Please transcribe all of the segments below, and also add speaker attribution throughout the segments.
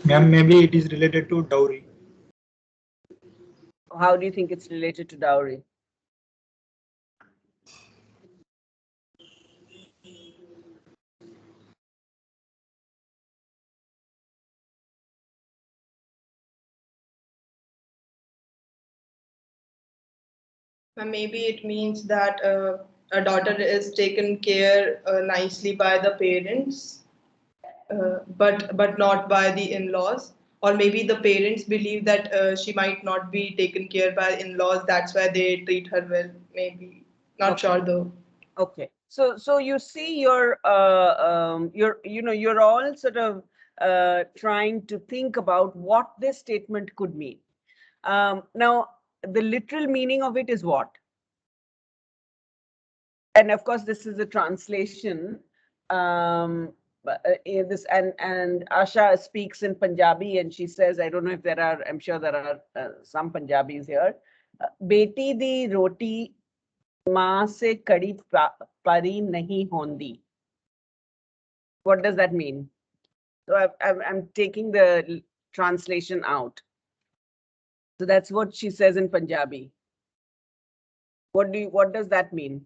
Speaker 1: Ma'am, maybe it is related to dowry.
Speaker 2: How do you think it's related to dowry?
Speaker 3: Maybe it means that a daughter is taken care nicely by the parents, but not by the in-laws. Or maybe the parents believe that she might not be taken care by in-laws. That's why they treat her well. Maybe not sure though.
Speaker 2: Okay, so you see, you're all sort of trying to think about what this statement could mean. Now, the literal meaning of it is what? And of course, this is a translation. This and Asha speaks in Punjabi, and she says, I don't know if there are. I'm sure there are some Punjabis here. Beti di roti माँ से कड़ी परी नहीं होंदी. What does that mean? So I'm taking the translation out. So that's what she says in Punjabi. What does that mean?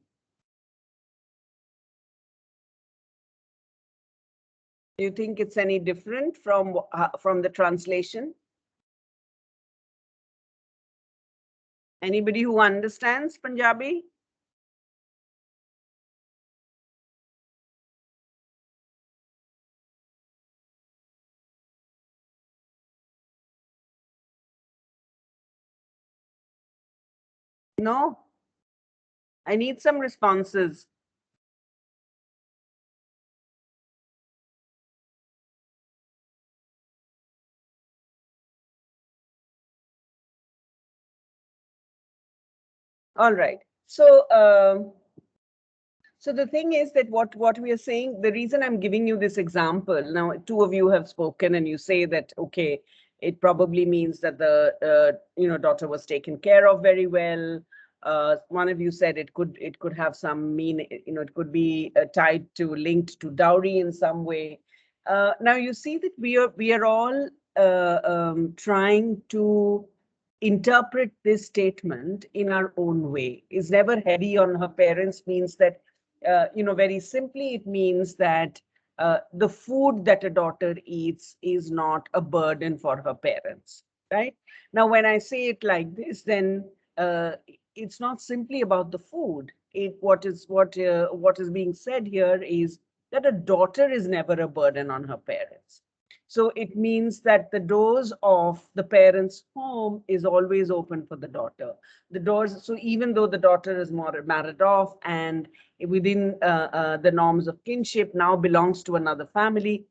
Speaker 2: Do you think it's any different from the translation? Anybody who understands Punjabi? No? I need some responses. All right. So so the thing is that what we are saying, the reason I'm giving you this example, now two of you have spoken and you say that, okay, it probably means that the daughter was taken care of very well. One of you said it could have some meaning, it could be tied to, linked to dowry in some way. Now you see that we are all trying to interpret this statement in our own way. Is never heavy on her parents means that, very simply, it means that the food that a daughter eats is not a burden for her parents, right? Now, when I say it like this, then it's not simply about the food. What is being said here is that a daughter is never a burden on her parents. So it means that the doors of the parents' home is always open for the daughter. The doors, so even though the daughter is married off and within the norms of kinship now belongs to another family,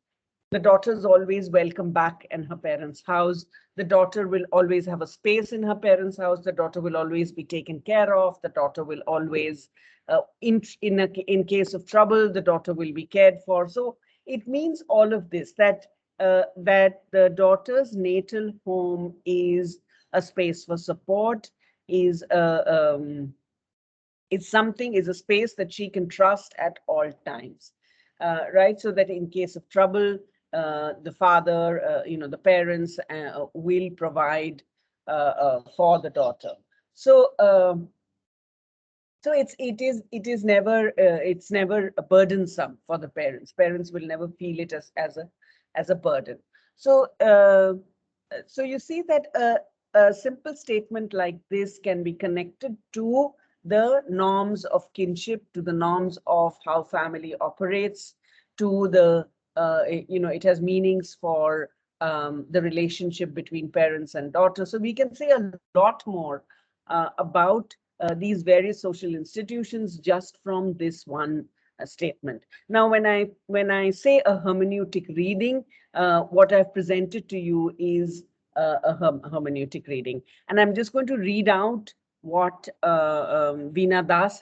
Speaker 2: the daughter is always welcome back in her parents' house. The daughter will always have a space in her parents' house. The daughter will always be taken care of. The daughter will always, in case of trouble, the daughter will be cared for. So it means all of this, that that the daughter's natal home is a space for support, is is a space that she can trust at all times, right? So that in case of trouble, the father, the parents will provide for the daughter. So so it is never it's never burdensome for the parents. Parents will never feel it as a burden. So so you see that a simple statement like this can be connected to the norms of kinship, to the norms of how family operates, to the it has meanings for the relationship between parents and daughters. So we can say a lot more about these various social institutions just from this one statement. Now, when I say a hermeneutic reading, what I've presented to you is a hermeneutic reading, and I'm just going to read out what Veena Das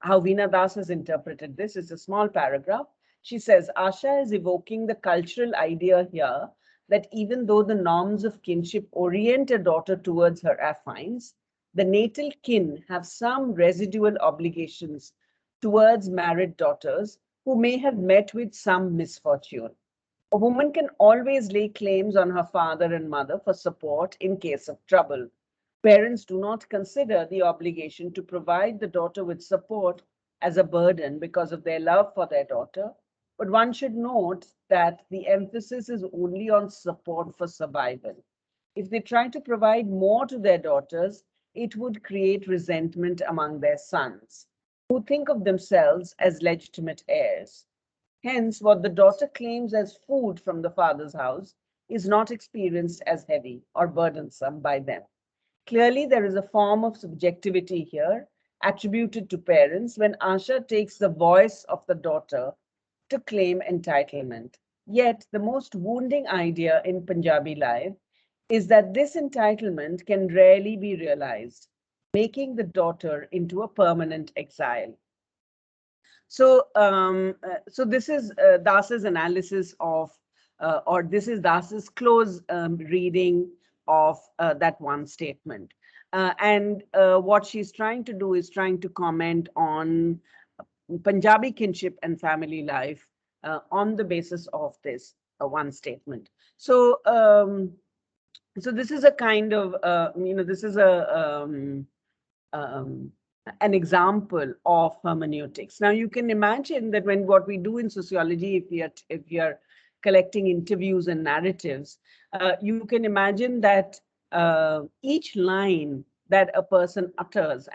Speaker 2: how Veena Das has interpreted this. It's a small paragraph. She says, Asha is evoking the cultural idea here that even though the norms of kinship orient a daughter towards her affines, the natal kin have some residual obligations towards married daughters who may have met with some misfortune. A woman can always lay claims on her father and mother for support in case of trouble. Parents do not consider the obligation to provide the daughter with support as a burden because of their love for their daughter, but one should note that the emphasis is only on support for survival. If they try to provide more to their daughters, it would create resentment among their sons, who think of themselves as legitimate heirs. Hence, what the daughter claims as food from the father's house is not experienced as heavy or burdensome by them. Clearly, there is a form of subjectivity here attributed to parents when Asha takes the voice of the daughter to claim entitlement. Yet, the most wounding idea in Punjabi life is that this entitlement can rarely be realized, making the daughter into a permanent exile. So this is Das's analysis of, or this is Das's close reading of that one statement. And what she's trying to do is trying to comment on Punjabi kinship and family life on the basis of this one statement. So this is a kind of, this is um, an example of hermeneutics. Now you can imagine that when what we do in sociology, if we are collecting interviews and narratives, you can imagine that each line that a person utters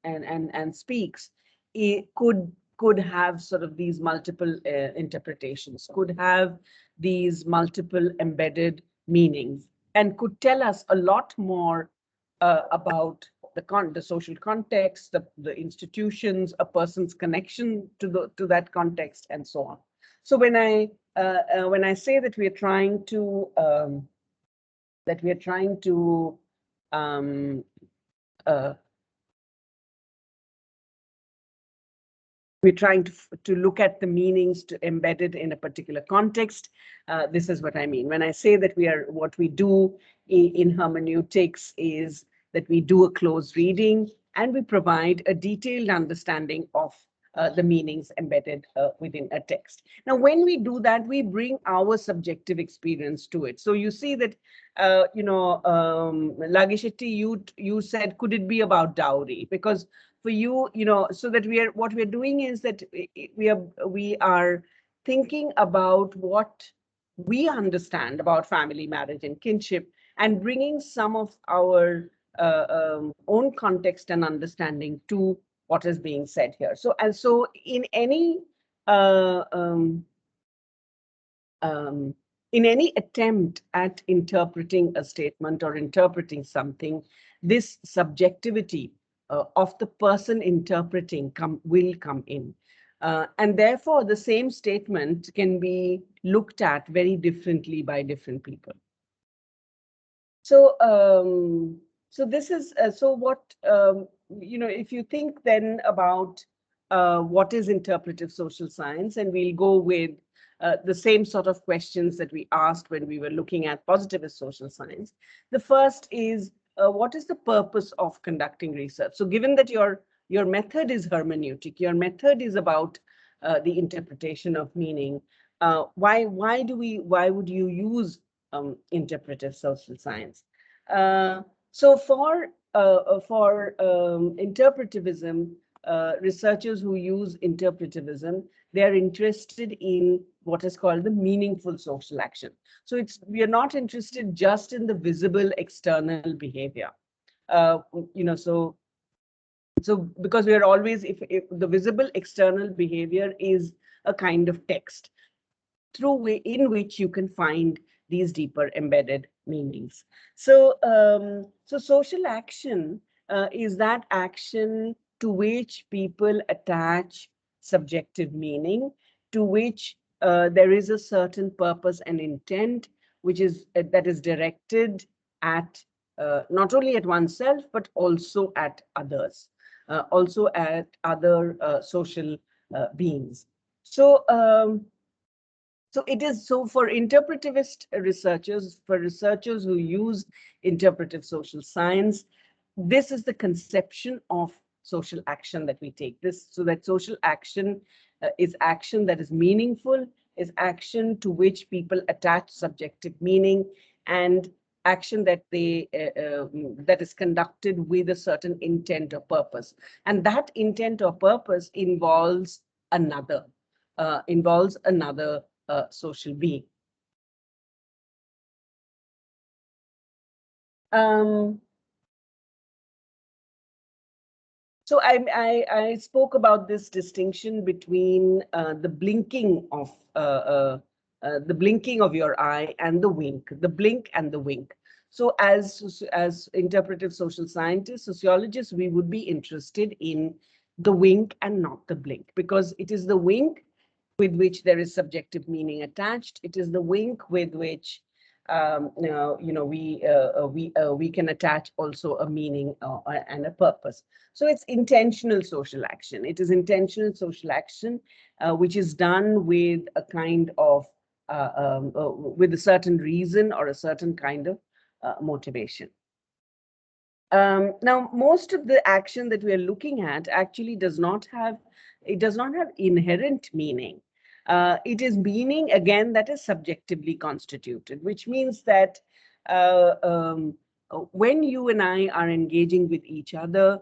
Speaker 2: and speaks, it could have sort of these multiple interpretations, could have these multiple embedded meanings, and could tell us a lot more about the social context, the institutions, a person's connection to that context, and so on. So when I say that we are trying to uh, we're trying to look at the meanings embedded in a particular context. This is what I mean. When I say that what we do in hermeneutics is that we do a close reading and we provide a detailed understanding of the meanings embedded within a text. Now, when we do that, we bring our subjective experience to it. So you see that, Lagishetty, you said, could it be about dowry? Because for you, so that what we're doing is that we are thinking about what we understand about family, marriage, and kinship, and bringing some of our own context and understanding to what is being said here. So in any uh, um, um, in any attempt at interpreting a statement or interpreting something, this subjectivity of the person interpreting will come in. And therefore, the same statement can be looked at very differently by different people. So this is, if you think then about what is interpretive social science, and we'll go with the same sort of questions that we asked when we were looking at positivist social science. The first is, what is the purpose of conducting research? So given that your method is hermeneutic, your method is about the interpretation of meaning, why would you use interpretive social science? So for interpretivism, researchers who use interpretivism, they are interested in what is called the meaningful social action. So we are not interested just in the visible external behavior. So because we are always, if the visible external behavior is a kind of text in which you can find these deeper embedded meanings. So social action is that action to which people attach subjective meaning, to which there is a certain purpose and intent, which is that is directed at not only at oneself but also at others, also at other social beings. So it is so for interpretivist researchers, for researchers who use interpretive social science, this is the conception of social action that we take. So that social action is action that is meaningful is action to which people attach subjective meaning, and action that that is conducted with a certain intent or purpose. And that intent or purpose involves another social being. So I spoke about this distinction between the blinking of your eye and the wink, the blink and the wink. So as interpretive social scientists, sociologists, we would be interested in the wink and not the blink, because it is the wink with which there is subjective meaning attached. It is the wink with which we can attach also a meaning and a purpose. So it's intentional social action. It is intentional social action which is done with a kind of with a certain reason or a certain kind of motivation. Now, most of the action that we are looking at actually does not have inherent meaning. It is meaning, again, that is subjectively constituted, which means that when you and I are engaging with each other,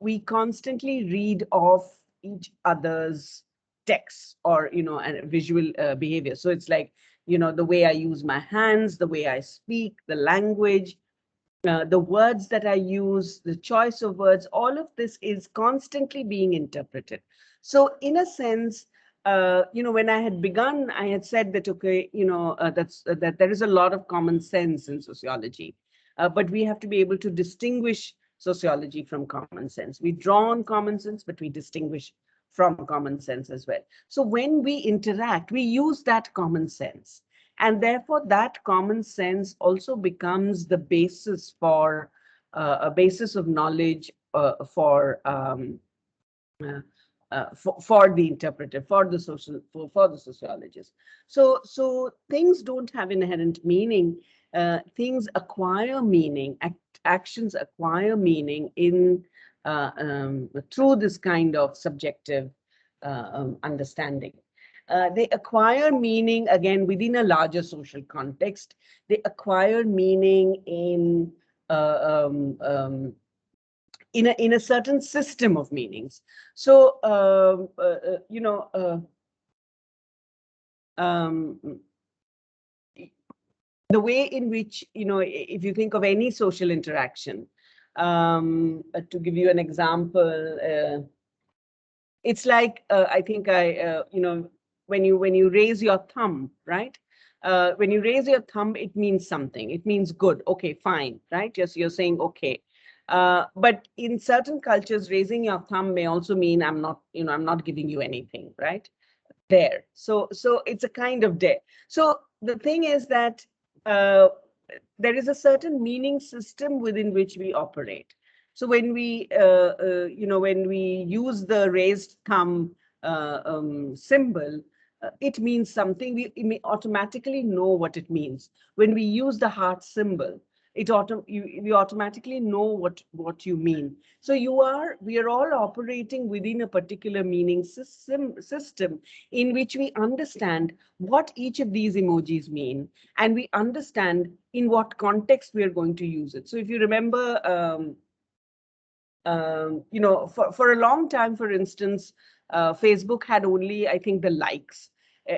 Speaker 2: we constantly read off each other's texts or, and visual behavior. So it's like, the way I use my hands, the way I speak, the language, the words that I use, the choice of words, all of this is constantly being interpreted. So in a sense, when I had begun, I had said that, okay, that there is a lot of common sense in sociology, but we have to be able to distinguish sociology from common sense. We draw on common sense, but we distinguish from common sense as well. So when we interact, we use that common sense. And therefore, that common sense also becomes the basis for a basis of knowledge for the interpreter, for the sociologist. So things don't have inherent meaning. Things acquire meaning. Actions acquire meaning in through this kind of subjective understanding. They acquire meaning, again, within a larger social context. They acquire meaning in in a certain system of meanings. So, the way in which, if you think of any social interaction, to give you an example, it's like, I think when you raise your thumb, right? When you raise your thumb, it means something. It means good. Okay, fine, right? Yes, you're saying okay. But in certain cultures, raising your thumb may also mean I'm not giving you anything, right? There. So it's a kind of dare. So the thing is that there is a certain meaning system within which we operate. So when we use the raised thumb symbol, it means something. We automatically know what it means. When we use the heart symbol, we automatically know what you mean. So we are all operating within a particular meaning system in which we understand what each of these emojis mean, and we understand in what context we are going to use it. So if you remember, for a long time, for instance, Facebook had only, I think, the likes.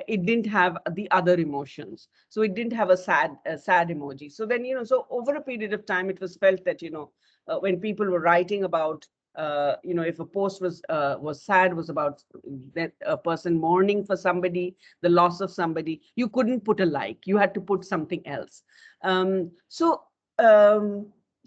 Speaker 2: It didn't have the other emotions. So it didn't have a sad emoji. So then, so over a period of time, it was felt that, when people were writing about, if a post was sad, was about that a person mourning for somebody, the loss of somebody, you couldn't put a like. You had to put something else.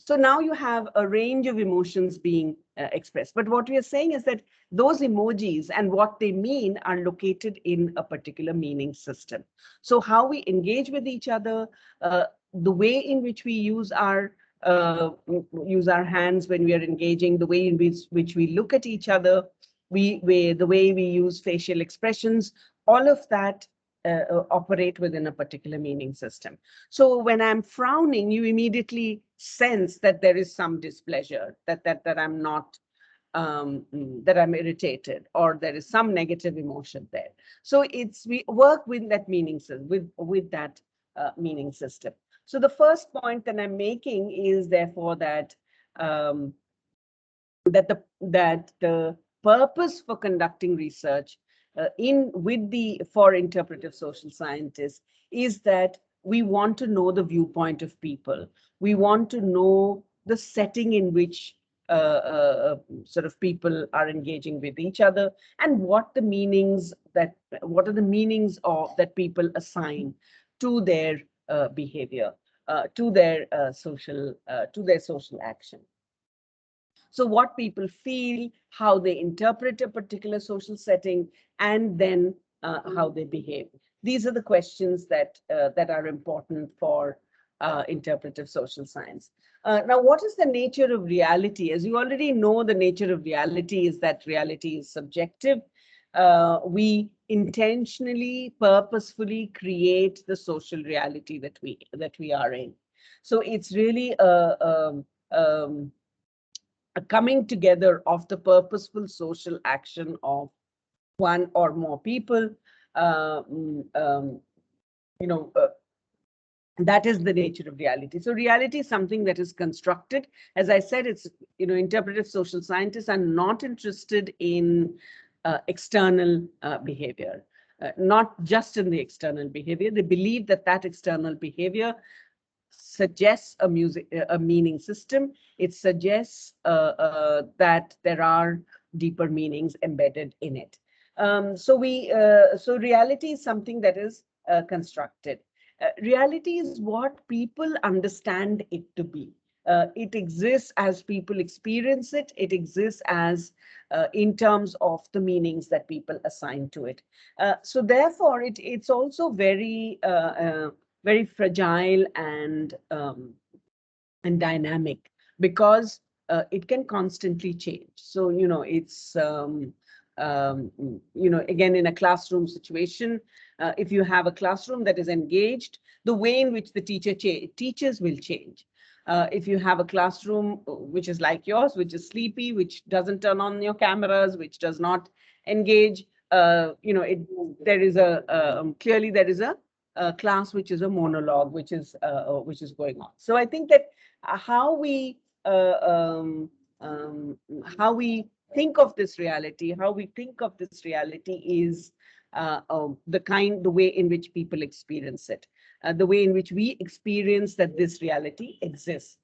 Speaker 2: So now you have a range of emotions being expressed. But what we are saying is that those emojis and what they mean are located in a particular meaning system. So how we engage with each other, the way in which we use our hands when we are engaging, the way in which we look at each other, the way we use facial expressions, all of that operate within a particular meaning system. So when I'm frowning, you immediately sense that there is some displeasure, that I'm not that I'm irritated, or there is some negative emotion there. So we work with that meaning system, with that meaning system. So the first point that I'm making is therefore that that the purpose for conducting research for interpretive social scientists is that we want to know the viewpoint of people. We want to know the setting in which sort of people are engaging with each other, and what are the meanings of that people assign to their behavior, to their social action. So what people feel, how they interpret a particular social setting, and then how they behave. These are the questions that are important for interpretive social science. Now, what is the nature of reality? As you already know, the nature of reality is that reality is subjective. We intentionally, purposefully create the social reality that we are in. So it's really a coming together of the purposeful social action of one or more people. You know, that is the nature of reality. So reality is something that is constructed. As I said, it's, interpretive social scientists are not interested in external behavior, not just in the external behavior. They believe that external behavior suggests a meaning system. It suggests that there are deeper meanings embedded in it. So reality is something that is constructed. Reality is what people understand it to be. It exists as people experience it. It exists as in terms of the meanings that people assign to it. So therefore, it's also very fragile and dynamic, because it can constantly change. So it's again, in a classroom situation, if you have a classroom that is engaged, the way in which the teachers will change. If you have a classroom which is like yours, which is sleepy, which doesn't turn on your cameras, which does not engage, there is clearly there is a class which is a monologue, which is going on. So I think that how we think of this reality, is the way in which people experience it, the way in which we experience that this reality exists.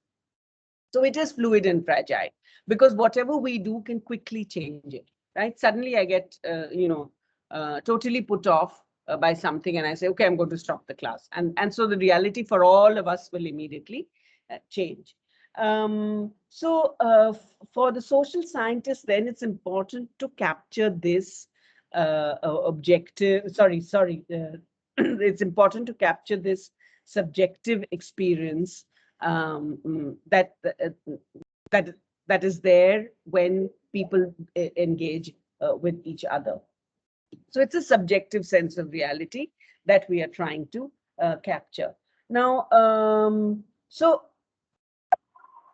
Speaker 2: So it is fluid and fragile, because whatever we do can quickly change it, right? Suddenly I get, totally put off by something, and I say, okay, I'm going to stop the class. And so the reality for all of us will immediately change. For the social scientists, then it's important to capture this it's important to capture this subjective experience that is there when people engage with each other. So it's a subjective sense of reality that we are trying to capture. Now,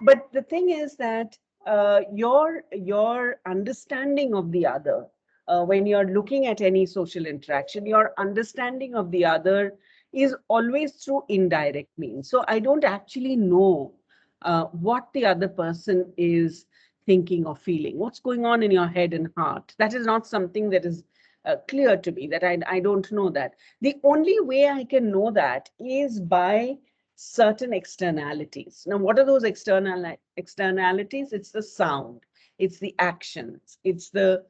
Speaker 2: but the thing is that your understanding of the other, when you're looking at any social interaction, your understanding of the other is always through indirect means. So I don't actually know what the other person is thinking or feeling, what's going on in your head and heart. That is not something that is clear to me, that I don't know that. The only way I can know that is by certain externalities. Now, what are those externalities? It's the sound, it's the actions, it's the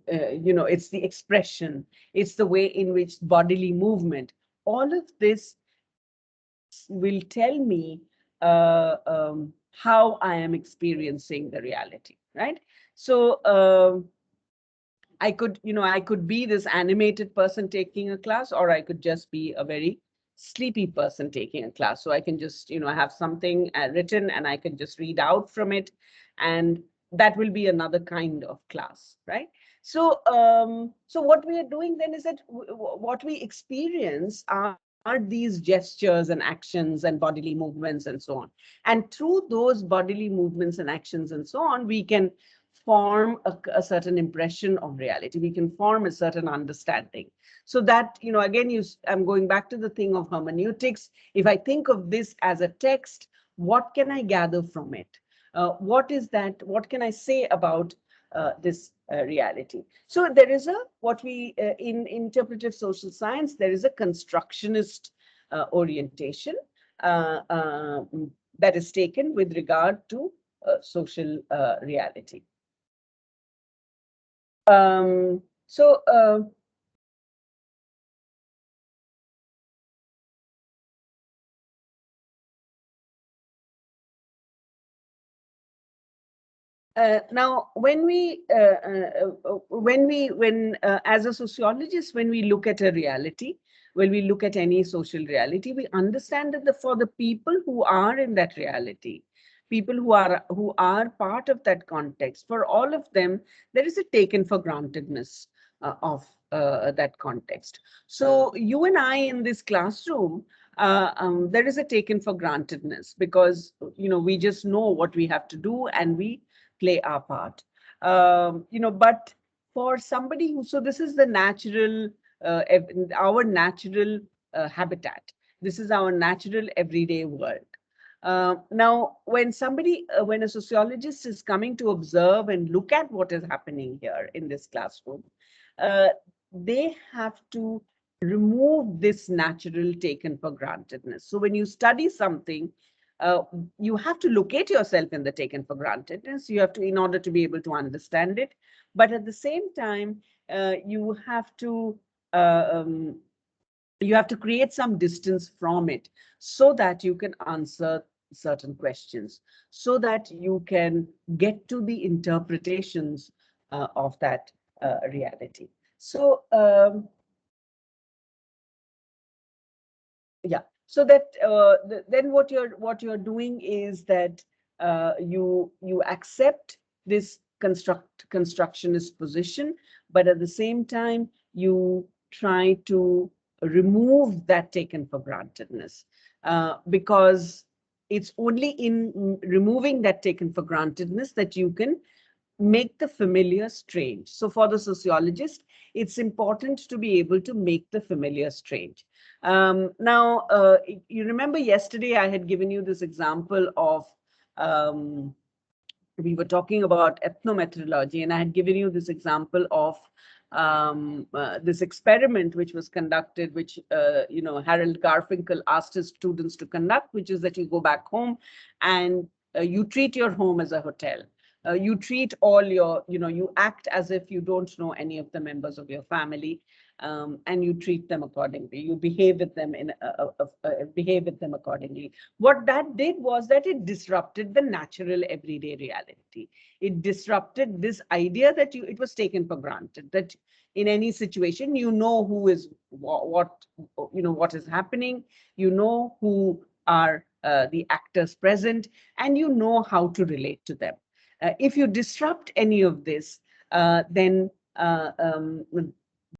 Speaker 2: it's the expression, it's the way in which bodily movement. All of this will tell me how I am experiencing the reality, right? So I could be this animated person taking a class, or I could just be a very sleepy person taking a class. So I can just, have something written, and I can just read out from it, and that will be another kind of class, right? So what we are doing then is that what we experience are are these gestures and actions and bodily movements and so on. And through those bodily movements and actions and so on, we can form a certain impression of reality. We can form a certain understanding. So that, again, I'm going back to the thing of hermeneutics. If I think of this as a text, what can I gather from it? What is that? What can I say about this reality? So there is in interpretive social science, there is a constructionist orientation that is taken with regard to social reality. So now, when as a sociologist, when we look at a reality, when we look at any social reality, we understand that for the people who are in that reality, people who are part of that context, for all of them, there is a taken for grantedness of that context. So you and I in this classroom, there is a taken for grantedness because we just know what we have to do and we play our part. But for somebody so this is the natural, our natural habitat. This is our natural everyday world. Now, when a sociologist is coming to observe and look at what is happening here in this classroom, they have to remove this natural taken for grantedness. So when you study something, you have to locate yourself in the taken for grantedness. You have to, in order to be able to understand it. But at the same time, you have to create some distance from it so that you can answer certain questions, so that you can get to the interpretations of that reality. So yeah, so that then what you're doing is that you accept this constructionist position, but at the same time you try to remove that taken for grantedness, because it's only in removing that taken for grantedness that you can make the familiar strange. So for the sociologist, it's important to be able to make the familiar strange. Now, you remember yesterday I had given you this example of, we were talking about ethnometeorology, and I had given you this example of this experiment which was conducted, which Harold Garfinkel asked his students to conduct, which is that you go back home and you treat your home as a hotel. You treat all your, you act as if you don't know any of the members of your family, and you treat them accordingly. You behave with them accordingly. What that did was that it disrupted the natural everyday reality. It disrupted this idea that it was taken for granted that in any situation, who is what is happening, who are the actors present, and how to relate to them. If you disrupt any of this, then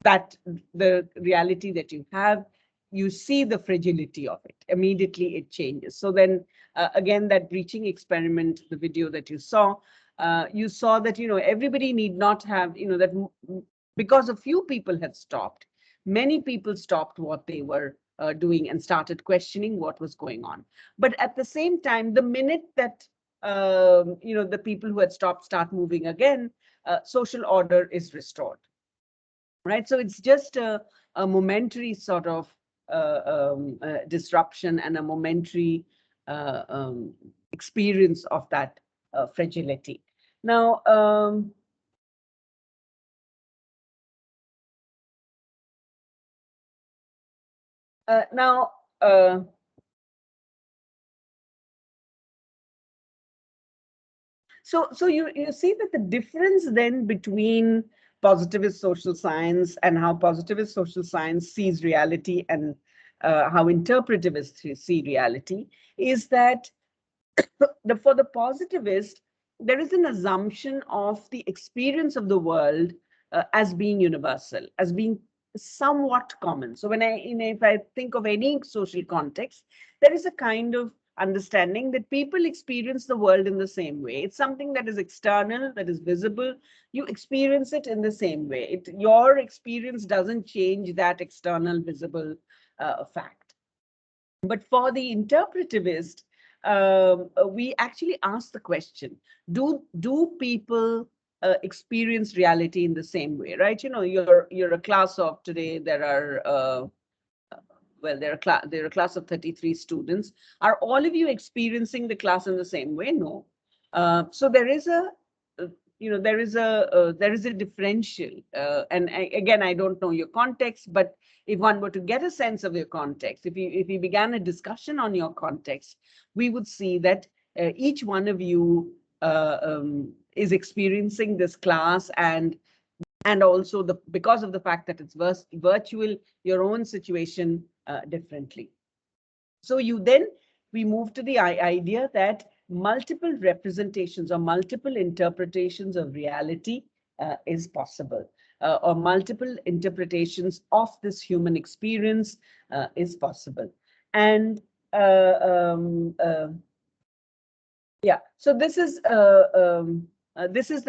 Speaker 2: that the reality that you have, you see the fragility of it. Immediately it changes. So then again, that breaching experiment, the video that you saw that, everybody need not have, that because a few people had stopped, many people stopped what they were doing and started questioning what was going on. But at the same time, the minute that the people who had stopped start moving again, social order is restored, right? So it's just a momentary sort of disruption and a momentary experience of that fragility. Now, so you see that the difference then between positivist social science and how positivist social science sees reality and how interpretivists see reality is that for the positivist, there is an assumption of the experience of the world as being universal, as being somewhat common. So when if I think of any social context, there is a kind of understanding that people experience the world in the same way. It's something that is external, that is visible. You experience it in the same way. Your experience doesn't change that external visible fact. But for the interpretivist, we actually ask the question, do people experience reality in the same way, right? You're a class of today, there are well, there are a class of 33 students. Are all of you experiencing the class in the same way? No. So there is a, there is a differential. Again, I don't know your context, but if one were to get a sense of your context, if we began a discussion on your context, we would see that each one of you is experiencing this class, and also because of the fact that it's virtual, your own situation differently. So we move to the idea that multiple representations or multiple interpretations of reality is possible, or multiple interpretations of this human experience is possible. And yeah, so this is the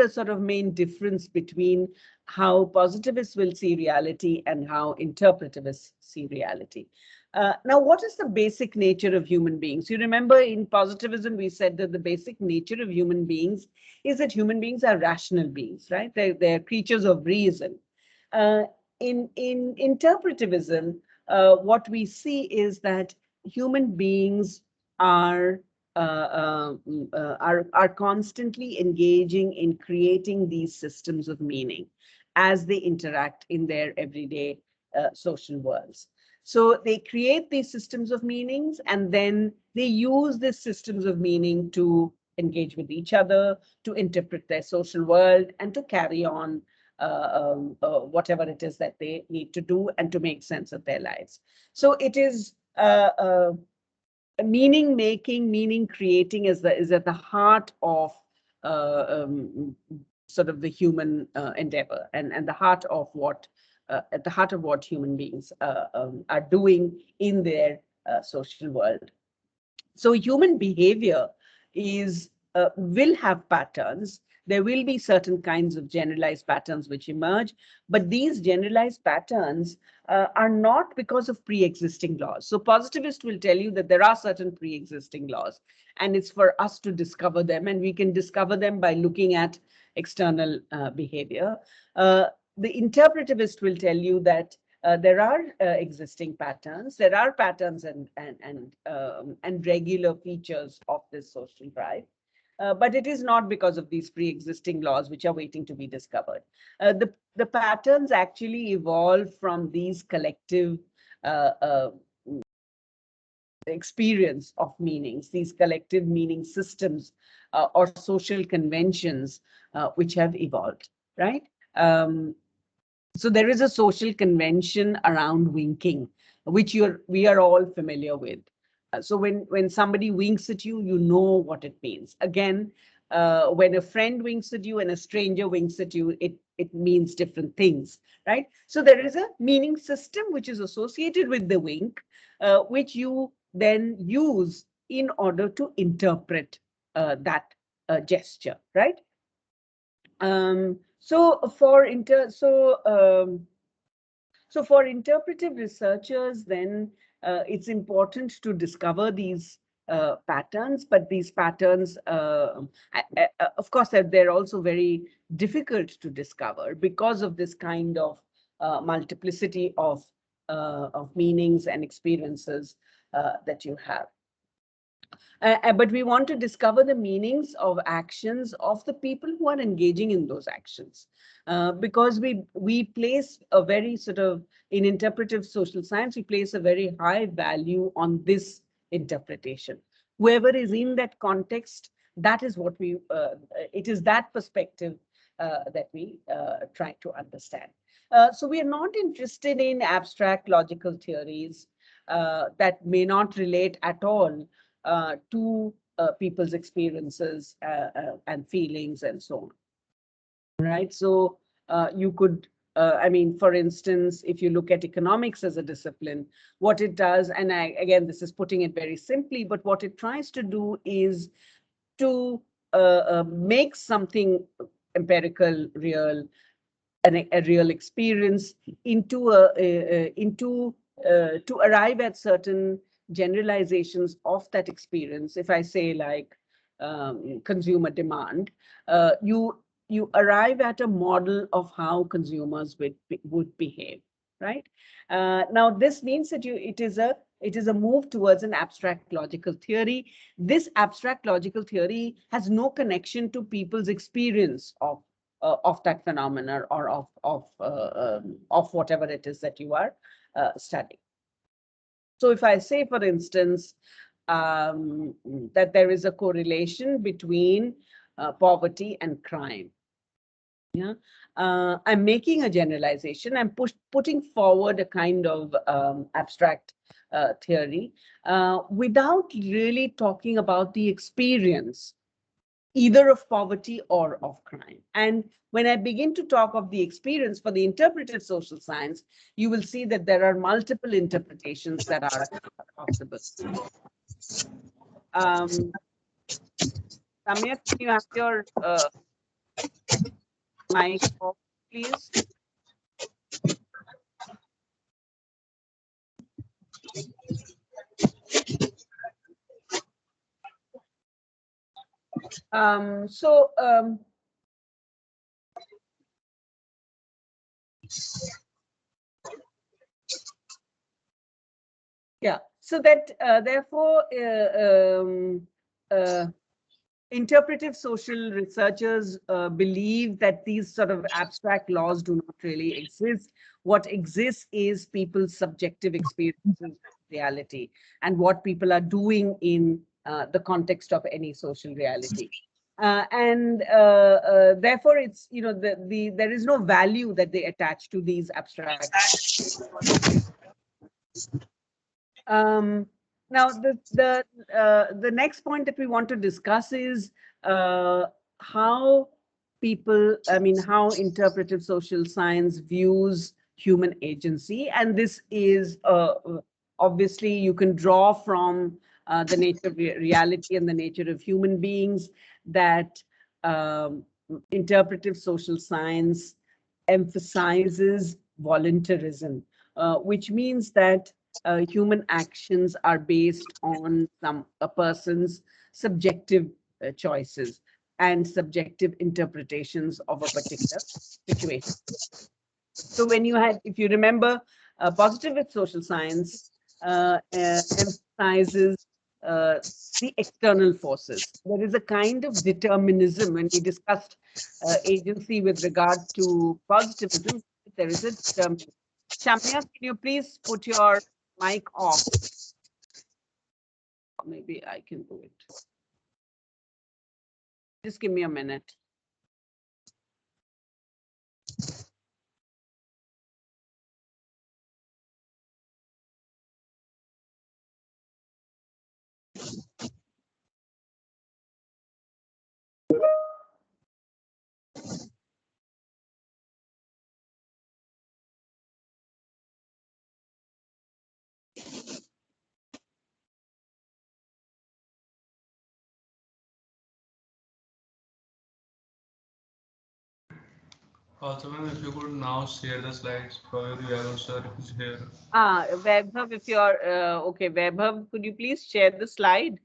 Speaker 2: sort of main difference between how positivists will see reality and how interpretivists see reality. Now, what is the basic nature of human beings? You remember in positivism, we said that the basic nature of human beings is that human beings are rational beings, right? They're creatures of reason. In interpretivism, what we see is that human beings are are constantly engaging in creating these systems of meaning as they interact in their everyday social worlds. So they create these systems of meanings, and then they use these systems of meaning to engage with each other, to interpret their social world, and to carry on whatever it is that they need to do and to make sense of their lives. So it is meaning making, meaning creating is at the heart of sort of the human endeavor, and the heart of what at the heart of what human beings are doing in their social world. So human behavior is will have patterns. There will be certain kinds of generalized patterns which emerge, but these generalized patterns are not because of pre-existing laws. So positivists will tell you that there are certain pre-existing laws, and it's for us to discover them, and we can discover them by looking at external behavior. The interpretivist will tell you that there are existing patterns. There are patterns and regular features of this social drive, but it is not because of these pre-existing laws which are waiting to be discovered. The patterns actually evolve from these collective experience of meanings, these collective meaning systems or social conventions which have evolved, right? So there is a social convention around winking, which we are all familiar with. So when somebody winks at you, you know what it means. Again, when a friend winks at you and a stranger winks at you, it means different things, right? So there is a meaning system which is associated with the wink, which you then use in order to interpret that gesture, right? So for interpretive researchers, then it's important to discover these patterns, but these patterns, of course, they're also very difficult to discover because of this kind of multiplicity of meanings and experiences that you have. But we want to discover the meanings of actions of the people who are engaging in those actions, because we place a very sort of, in interpretive social science, we place a very high value on this interpretation. Whoever is in that context, that is what it is that perspective that we try to understand. So we are not interested in abstract logical theories that may not relate at all to people's experiences and feelings and so on. Right. So you could I mean, for instance, if you look at economics as a discipline, what it does, and again, this is putting it very simply, but what it tries to do is to make something empirical, real, a real experience into to arrive at certain generalizations of that experience. If I say like consumer demand, you arrive at a model of how consumers would behave, right? Now this means that it is a move towards an abstract logical theory. This abstract logical theory has no connection to people's experience of that phenomena or of whatever it is that you are studying. So if I say, for instance, that there is a correlation between poverty and crime, yeah, I'm making a generalization. I'm putting forward a kind of abstract theory without really talking about the experience either of poverty or of crime. And when I begin to talk of the experience for the interpretive social science, you will see that there are multiple interpretations that are possible. Samya, can you have your mic off, please? Yeah, so that therefore interpretive social researchers believe that these sort of abstract laws do not really exist. What exists is people's subjective experiences of reality and what people are doing in the context of any social reality. Therefore, it's, you know, there is no value that they attach to these abstract. Now, the next point that we want to discuss is how people, I mean, how interpretive social science views human agency. And this is obviously you can draw from the nature of reality and the nature of human beings that interpretive social science emphasizes voluntarism, which means that human actions are based on a person's subjective choices and subjective interpretations of a particular situation. So when you had, if you remember, positivist social science emphasizes the external forces. There is a kind of determinism. When we discussed agency with regard to positivism, there is a determinism. Shamya, can you please put your mic off? Maybe I can do it. Just give me a minute.
Speaker 4: Also, ma'am, if you could now share the slides, probably Vaibhav sir is here.
Speaker 2: Vaibhav, if you're okay, Vaibhav, could you please share the slide?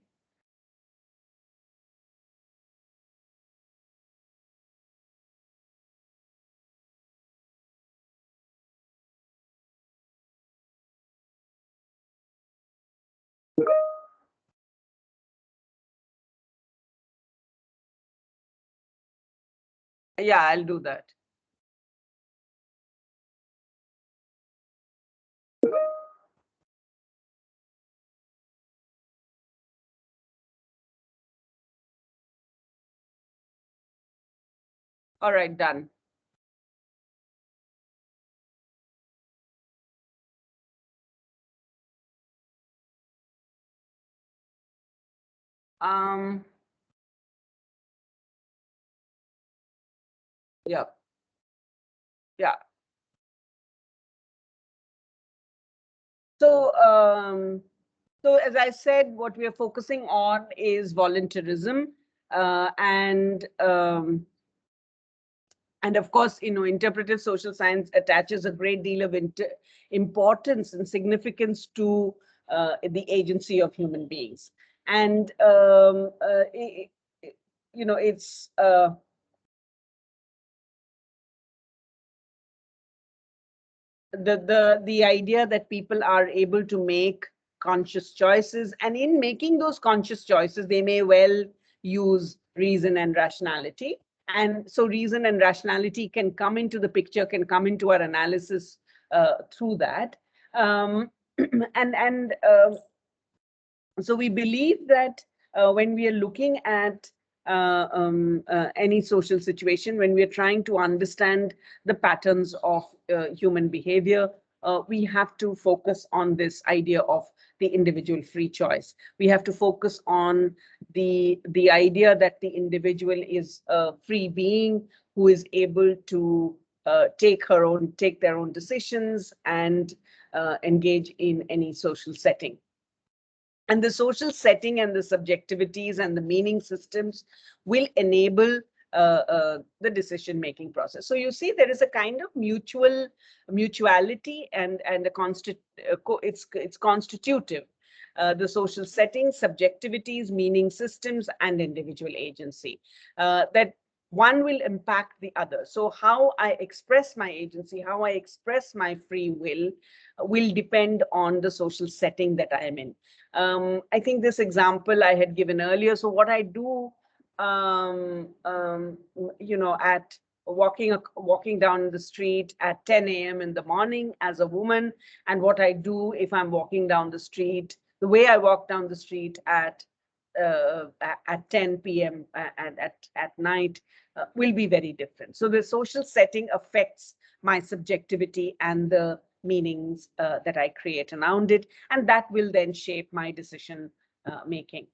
Speaker 2: Yeah, I'll do that. All right, done. Yeah. Yeah. So as I said, what we are focusing on is voluntarism, and of course, interpretive social science attaches a great deal of importance and significance to the agency of human beings. And it's the idea that people are able to make conscious choices, and in making those conscious choices, they may well use reason and rationality. And so reason and rationality can come into the picture, can come into our analysis through that. So we believe that when we are looking at any social situation, when we are trying to understand the patterns of human behavior, we have to focus on this idea of the individual free choice. We have to focus on the idea that the individual is a free being who is able to take their own decisions and engage in any social setting. And the social setting and the subjectivities and the meaning systems will enable the decision-making process. So you see, there is a kind of mutuality and it's constitutive. The social setting, subjectivities, meaning systems, and individual agency. That one will impact the other. So how I express my agency, how I express my free will depend on the social setting that I am in. I think this example I had given earlier. So what I do, at walking down the street at 10 a.m. in the morning as a woman, and what I do if I'm walking down the street, the way I walk down the street at 10 p.m. at night will be very different. So the social setting affects my subjectivity and the meanings that I create around it, and that will then shape my decision making.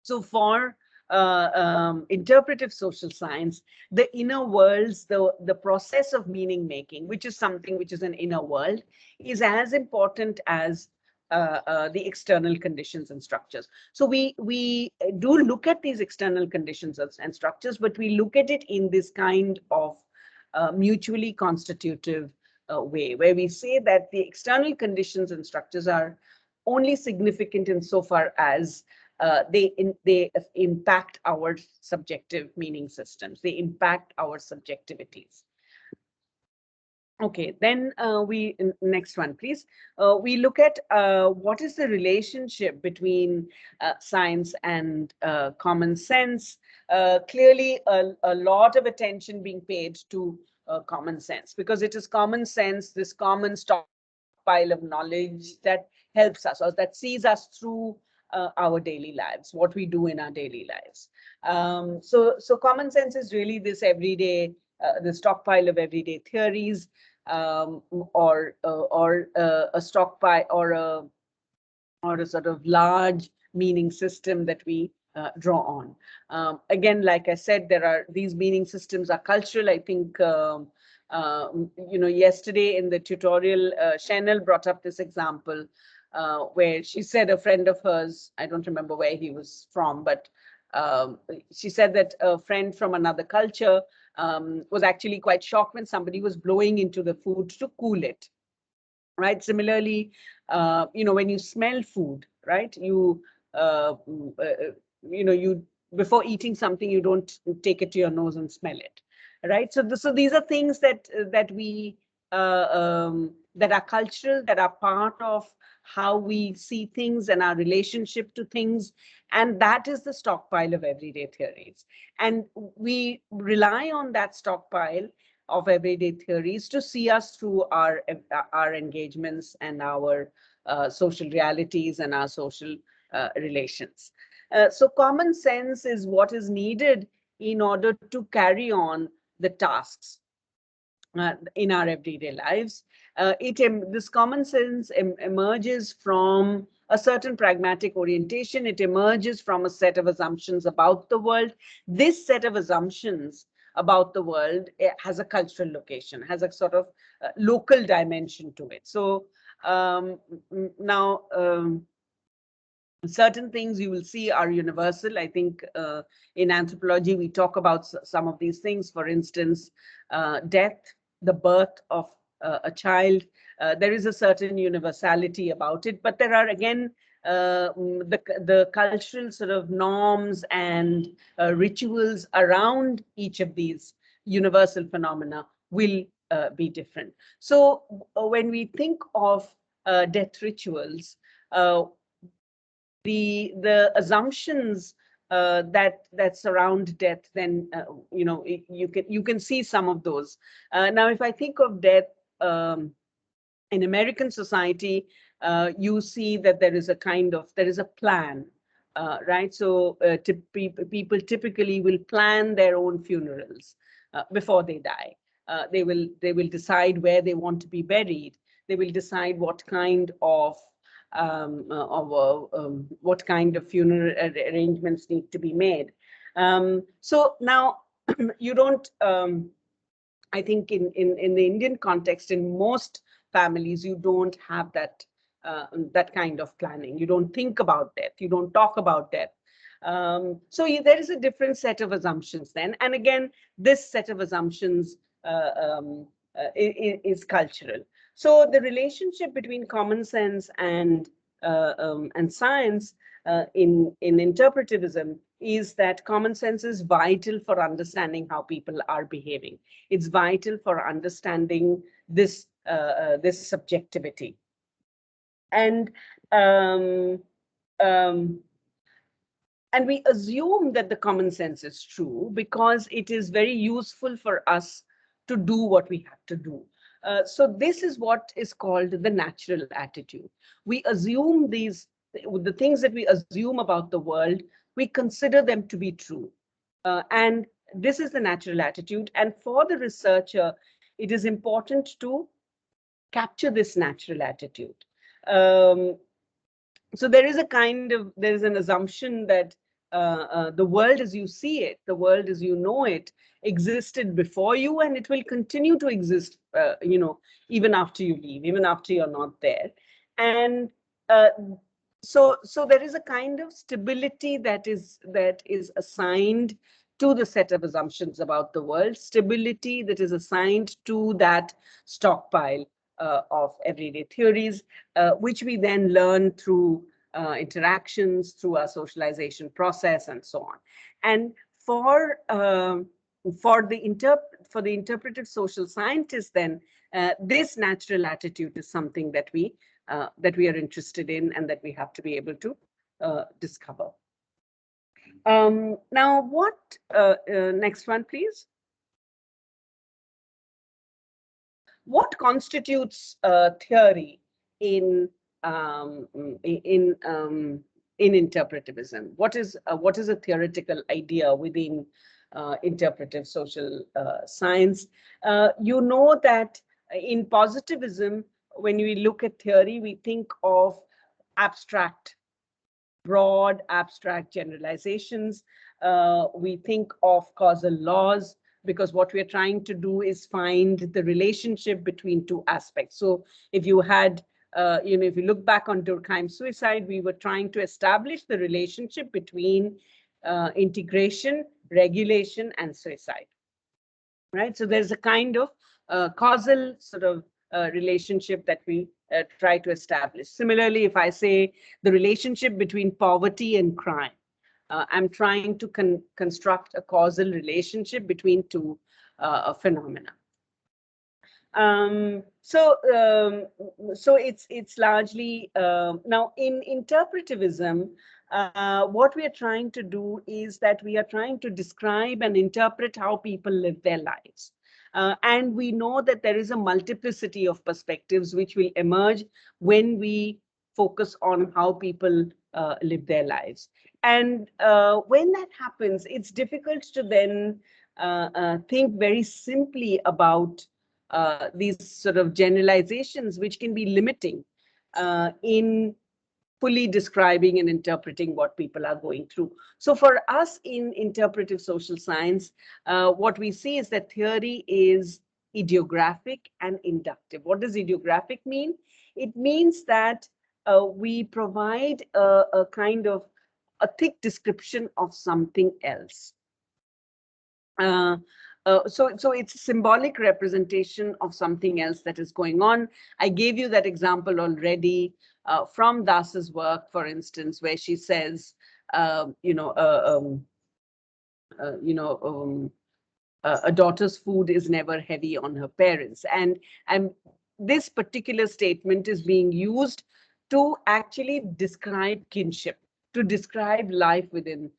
Speaker 2: So for interpretive social science, the inner worlds, the process of meaning making, which is something which is an inner world, is as important as the external conditions and structures. So we do look at these external conditions and structures, but we look at it in this kind of mutually constitutive way, where we say that the external conditions and structures are only significant insofar as they impact our subjective meaning systems. They impact our subjectivities. Okay, then next one, please. We look at what is the relationship between science and common sense. Clearly, a lot of attention being paid to common sense, because it is common sense, this common stockpile of knowledge, that helps us, or that sees us through our daily lives, what we do in our daily lives. So common sense is really this everyday, the stockpile of everyday theories, or a stockpile, or a sort of large meaning system that we draw on. Again, like I said, these meaning systems are cultural. I think yesterday in the tutorial, Chanel brought up this example where she said a friend of hers, I don't remember where he was from, but she said that a friend from another culture was actually quite shocked when somebody was blowing into the food to cool it. Right. Similarly, when you smell food, right, you before eating something, you don't take it to your nose and smell it. Right. So these are things that are cultural, that are part of how we see things and our relationship to things. And that is the stockpile of everyday theories. And we rely on that stockpile of everyday theories to see us through our engagements and our social realities and our social relations. So common sense is what is needed in order to carry on the tasks in our everyday lives. This common sense emerges from a certain pragmatic orientation. It emerges from a set of assumptions about the world. This set of assumptions about the world has a cultural location, has a sort of local dimension to it. So Now, certain things you will see are universal. I think in anthropology, we talk about some of these things. For instance, death, the birth of a child. There is a certain universality about it, but there are, again, the cultural sort of norms and rituals around each of these universal phenomena will be different. So when we think of death rituals, the assumptions that surround death, then you can see some of those. Now, if I think of death in American society, you see that there is a plan, right? So people typically will plan their own funerals before they die. They will decide where they want to be buried. They will decide what kind of funeral arrangements need to be made. So now you don't. I think in the Indian context, in most families, you don't have that kind of planning. You don't think about death. You don't talk about death. So there is a different set of assumptions then. And again, this set of assumptions is cultural. So the relationship between common sense and science in interpretivism is that common sense is vital for understanding how people are behaving. It's vital for understanding this subjectivity. And we assume that the common sense is true because it is very useful for us to do what we have to do. So this is what is called the natural attitude. We assume the things that we assume about the world, we consider them to be true. And this is the natural attitude. And for the researcher, it is important to capture this natural attitude. So there is an assumption that the world as you see it, the world as you know it, existed before you, and it will continue to exist, even after you leave, even after you're not there. And so there is a kind of stability that is assigned to the set of assumptions about the world, stability that is assigned to that stockpile of everyday theories, which we then learn through interactions, through our socialization process, and so on. And for the interpretive social scientists, then this natural attitude is something that we are interested in and that we have to be able to discover. Now, next one, please. What constitutes theory in interpretivism? What is a theoretical idea within interpretive social science? You know that in positivism, when we look at theory, we think of broad abstract generalizations. We think of causal laws, because what we're trying to do is find the relationship between two aspects. So if you had, if you look back on Durkheim's Suicide, we were trying to establish the relationship between integration, regulation, and suicide, right? So there's a kind of causal sort of relationship that we try to establish. Similarly, if I say the relationship between poverty and crime, I'm trying to construct a causal relationship between two phenomena. So it's largely now in interpretivism. What we are trying to do is that we are trying to describe and interpret how people live their lives. And we know that there is a multiplicity of perspectives which will emerge when we focus on how people live their lives. And when that happens, it's difficult to then think very simply about these sort of generalizations, which can be limiting in fully describing and interpreting what people are going through. So for us in interpretive social science, what we see is that theory is idiographic and inductive. What does idiographic mean? It means that we provide a kind of a thick description of something else. So it's a symbolic representation of something else that is going on. I gave you that example already from Das's work, for instance, where she says, a daughter's food is never heavy on her parents. And this particular statement is being used to actually describe kinship, to describe life within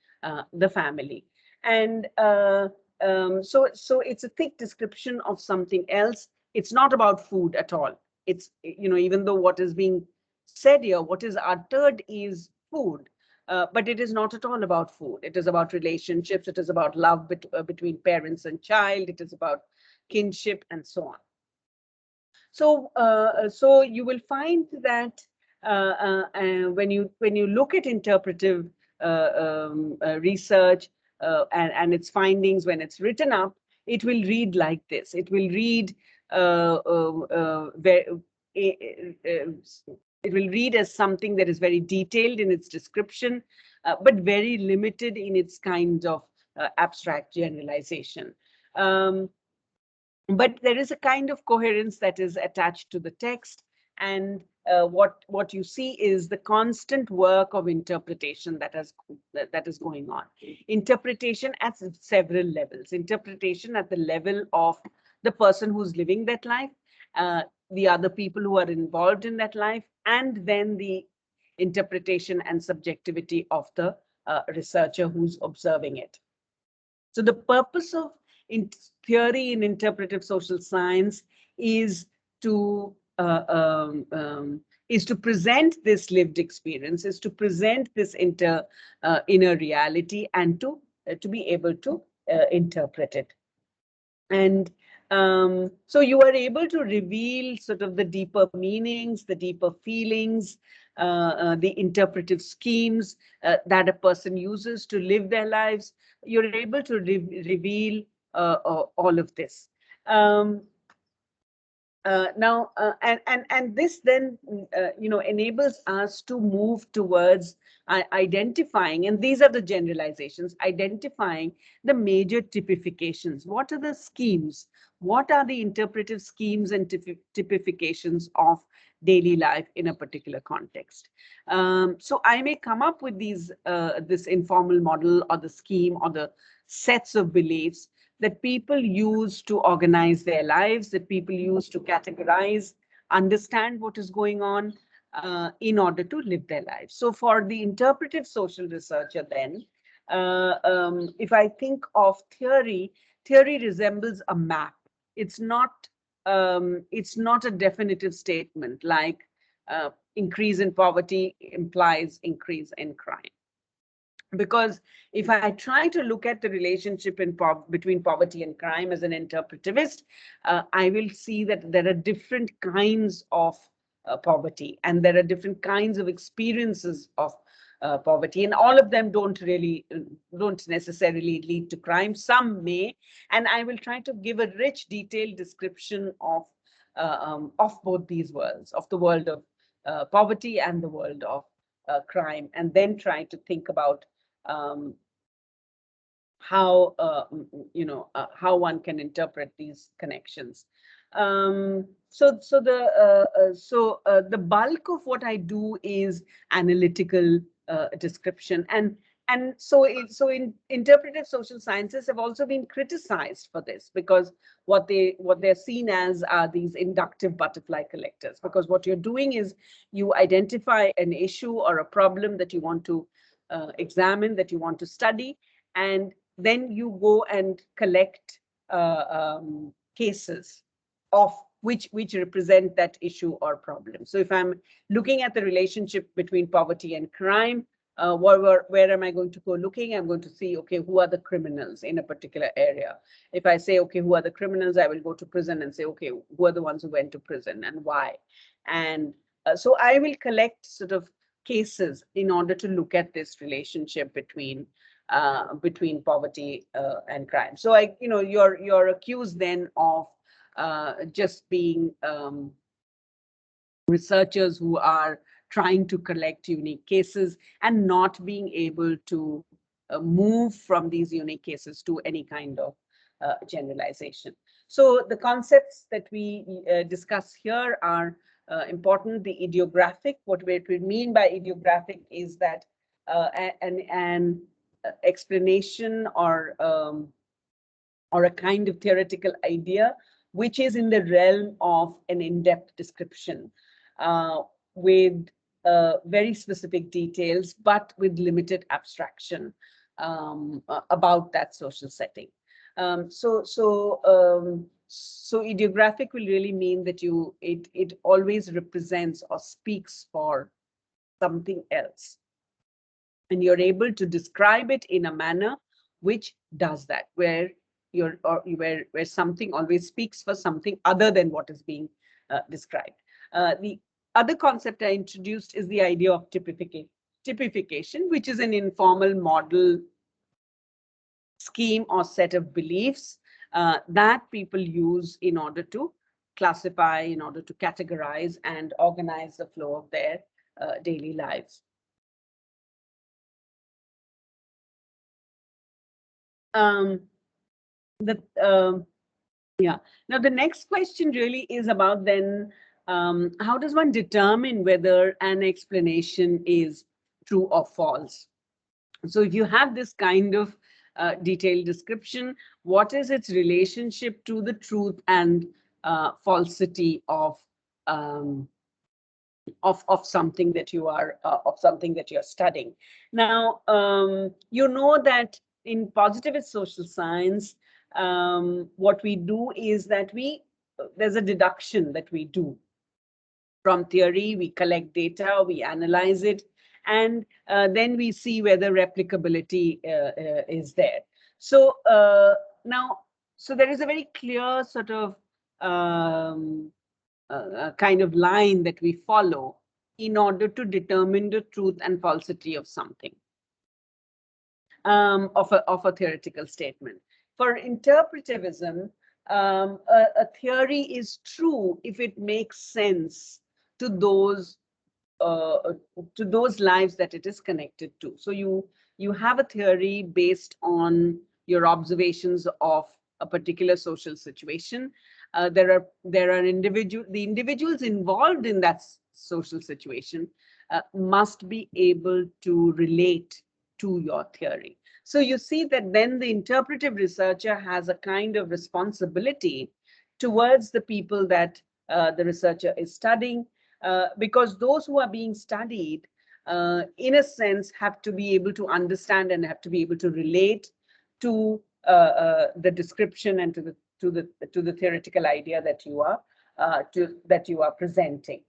Speaker 2: the family. And so it's a thick description of something else. It's not about food at all. It's, even though what is being said here, what is uttered is food, but it is not at all about food. It is about relationships. It is about love between parents and child. It is about kinship and so on. So you will find that when you look at interpretive research and its findings, when it's written up, it will read like this. It will read it will read as something that is very detailed in its description, but very limited in its kind of abstract generalization. But there is a kind of coherence that is attached to the text, and what you see is the constant work of interpretation that is going on. Interpretation at several levels. Interpretation at the level of the person who's living that life, the other people who are involved in that life, and then the interpretation and subjectivity of the researcher who's observing it. So the purpose of theory in interpretive social science is to present this lived experience, is to present this inner reality, and to be able to interpret it. And so you are able to reveal sort of the deeper meanings, the deeper feelings, the interpretive schemes that a person uses to live their lives. You're able to reveal all of this. And this then enables us to move towards identifying, and these are the generalizations, identifying the major typifications. What are the schemes? What are the interpretive schemes and typifications of daily life in a particular context? So I may come up with these this informal model or the scheme or the sets of beliefs that people use to organize their lives, that people use to categorize, understand what is going on in order to live their lives. So for the interpretive social researcher then, if I think of theory resembles a map. It's not a definitive statement like increase in poverty implies increase in crime. Because if I try to look at the relationship between poverty and crime as an interpretivist, I will see that there are different kinds of poverty, and there are different kinds of experiences of poverty, and all of them don't necessarily lead to crime. Some may, and I will try to give a rich, detailed description of both these worlds, of the world of poverty and the world of crime, and then try to think about how one can interpret these connections. So the bulk of what I do is analytical description, and so in interpretive social sciences have also been criticized for this, because what they're seen as are these inductive butterfly collectors, because what you're doing is you identify an issue or a problem that you want to examine, that you want to study, and then you go and collect cases of which represent that issue or problem. So if I'm looking at the relationship between poverty and crime, where am I going to go looking? I'm going to see, okay, who are the criminals in a particular area? If I say, okay, who are the criminals, I will go to prison and say, okay, who are the ones who went to prison and why? And so I will collect sort of cases in order to look at this relationship between poverty and crime. So you're accused then of just being researchers who are trying to collect unique cases and not being able to move from these unique cases to any kind of generalization. So the concepts that we discuss here are important. The idiographic, what we mean by idiographic is that an explanation or a kind of theoretical idea which is in the realm of an in-depth description with very specific details, but with limited abstraction about that social setting. So idiographic will really mean that it always represents or speaks for something else. And you're able to describe it in a manner which does that, where where something always speaks for something other than what is being described. The other concept I introduced is the idea of typification, which is an informal model scheme or set of beliefs that people use in order to classify, in order to categorize and organize the flow of their daily lives. Now the next question really is about then how does one determine whether an explanation is true or false? So if you have this kind of detailed description, what is its relationship to the truth and falsity of something that you are studying? Now you know that in positivist social science, what we do is that there's a deduction that we do from theory. We collect data, we analyze it, and then we see whether replicability is there. So so there is a very clear sort of kind of line that we follow in order to determine the truth and falsity of something, of a theoretical statement. For interpretivism, a theory is true if it makes sense to those lives that it is connected to. So you have a theory based on your observations of a particular social situation. The individuals involved in that social situation must be able to relate to your theory. So you see that then the interpretive researcher has a kind of responsibility towards the people that the researcher is studying, because those who are being studied, in a sense, have to be able to understand and have to be able to relate to the description and to the theoretical idea that you are presenting.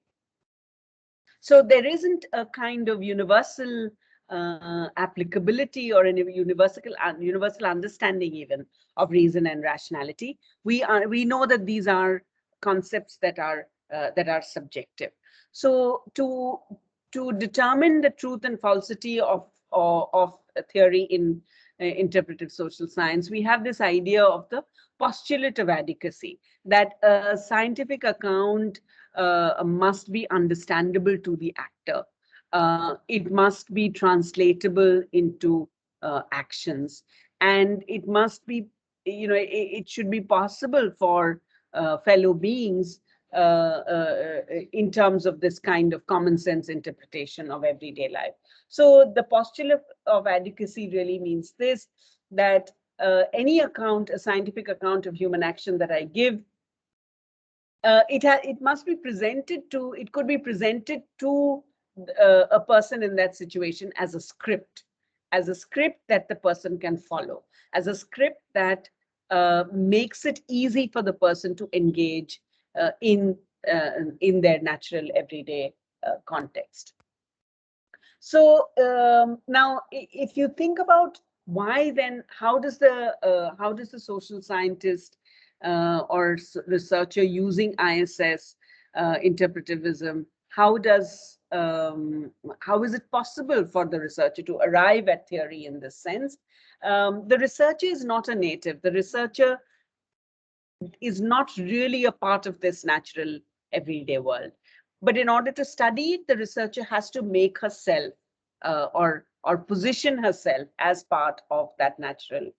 Speaker 2: So there isn't a kind of universal applicability or a universal understanding even of reason and rationality. We know that these are concepts that are subjective. So to determine the truth and falsity of a theory in interpretive social science, we have this idea of the postulate of adequacy, that a scientific account must be understandable to the actor. It must be translatable into actions, and it must be, it should be possible for fellow beings in terms of this kind of common sense interpretation of everyday life. So the postulate of adequacy really means this, that any account, a scientific account of human action that I give, it must be presented to, it could be presented to a person in that situation as a script that the person can follow, as a script that makes it easy for the person to engage in their natural everyday context. So now, if you think about why, then how does the social scientist or researcher using ISS interpretivism, how is it possible for the researcher to arrive at theory in this sense? The researcher is not a native. The researcher is not really a part of this natural everyday world. But in order to study it, the researcher has to make herself or position herself as part of that natural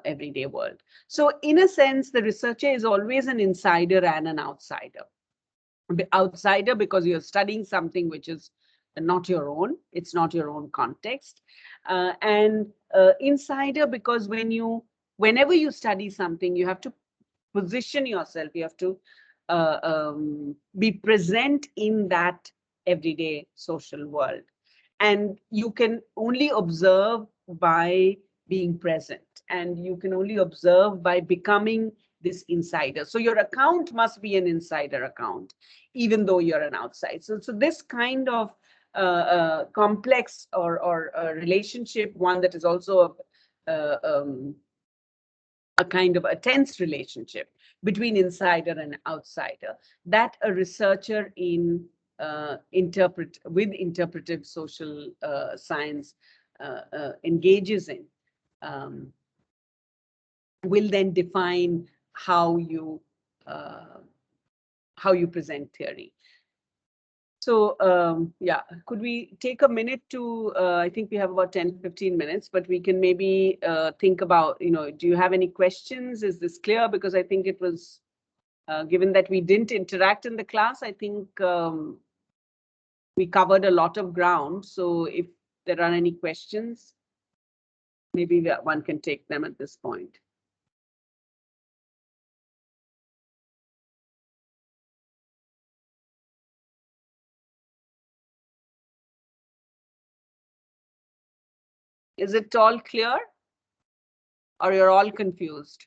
Speaker 2: everyday world. So in a sense, the researcher is always an insider and an outsider. The outsider because you're studying something which is not your own, it's not your own context. And insider because whenever you study something, you have to position yourself, you have to be present in that everyday social world. And you can only observe by being present, and you can only observe by becoming this insider. So your account must be an insider account, even though you're an outside. So this kind of complex or relationship, one that is also a kind of a tense relationship between insider and outsider, that a researcher in interpretive social science engages in, will then define how you present theory. So yeah, could we take a minute to, I think we have about 10-15 minutes, but we can maybe think about, do you have any questions? Is this clear? Because I think it was, given that we didn't interact in the class, I think we covered a lot of ground. So if there are any questions, maybe one can take them at this point. Is it all clear? Or you're all confused?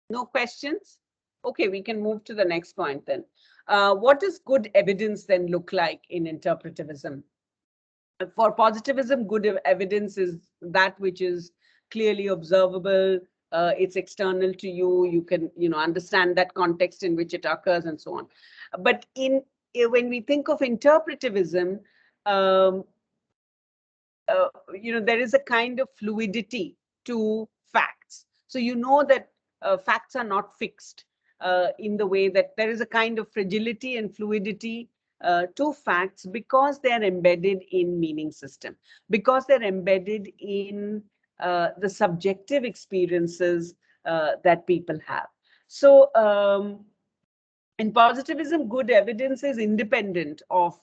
Speaker 2: No questions? Okay, we can move to the next point then. What does good evidence then look like in interpretivism? For positivism, good evidence is that which is clearly observable, it's external to you, you can understand that context in which it occurs and so on. But when we think of interpretivism, there is a kind of fluidity to facts. So that facts are not fixed in the way that there is a kind of fragility and fluidity to facts because they're embedded in meaning system, because they're embedded in the subjective experiences that people have. So in positivism, good evidence is independent of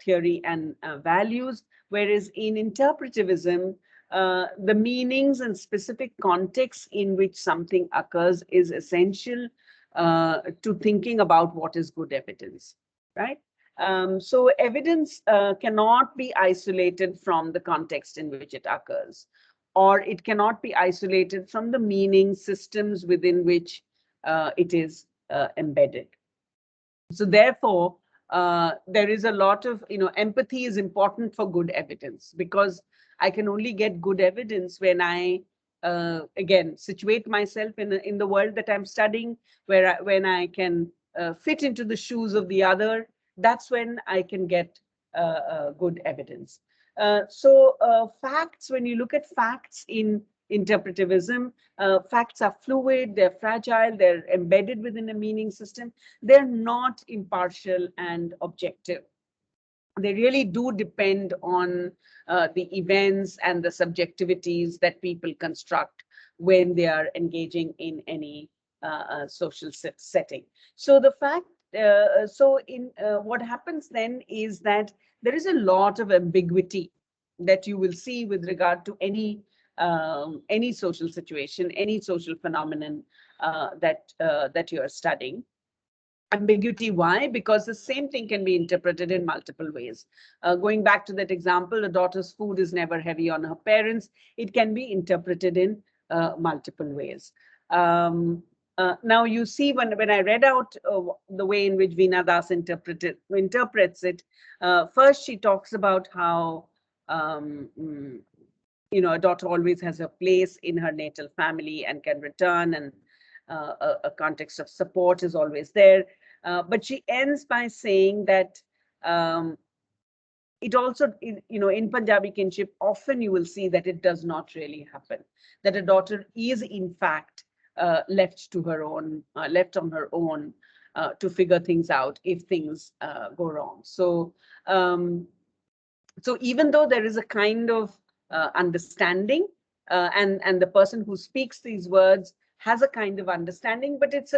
Speaker 2: theory and values, whereas in interpretivism, the meanings and specific contexts in which something occurs is essential to thinking about what is good evidence, right? So evidence cannot be isolated from the context in which it occurs, or it cannot be isolated from the meaning systems within which it is embedded. So therefore, there is a lot of, empathy is important for good evidence, because I can only get good evidence when I, again, situate myself in the world that I'm studying, when I can fit into the shoes of the other. That's when I can get good evidence. So facts, when you look at facts in interpretivism, facts are fluid, they're fragile, they're embedded within a meaning system. They're not impartial and objective. They really do depend on the events and the subjectivities that people construct when they are engaging in any social setting. So the fact, what happens then is that there is a lot of ambiguity that you will see with regard to any social situation, any social phenomenon that you are studying. Ambiguity, why? Because the same thing can be interpreted in multiple ways. Going back to that example, a daughter's food is never heavy on her parents. It can be interpreted in multiple ways. Now you see, when I read out the way in which Veena Das interprets it, first she talks about how a daughter always has a place in her natal family and can return, and a context of support is always there. But she ends by saying that it also, in Punjabi kinship, often you will see that it does not really happen, that a daughter is in fact left on her own to figure things out if things go wrong. So even though there is a kind of understanding, and the person who speaks these words has a kind of understanding, but that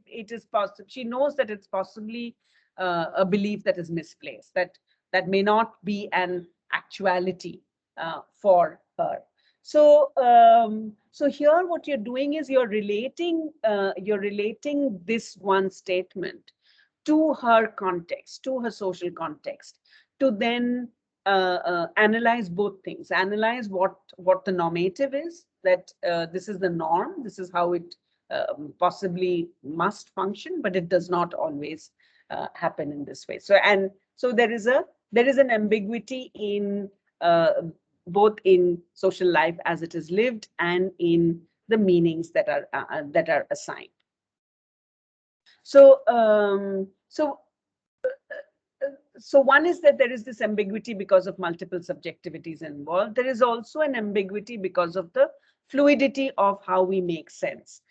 Speaker 2: it is possible. She knows that it's possibly a belief that is misplaced, that may not be an actuality for her. So here what you're doing is you're relating this one statement to her context, to her social context, to then analyze both things, analyze what the normative is, that this is the norm, this is how it possibly must function, but it does not always happen in this way. So there is an ambiguity in both in social life as it is lived and in the meanings that are assigned. So one is that there is this ambiguity because of multiple subjectivities involved. There is also an ambiguity because of the fluidity of how we make sense,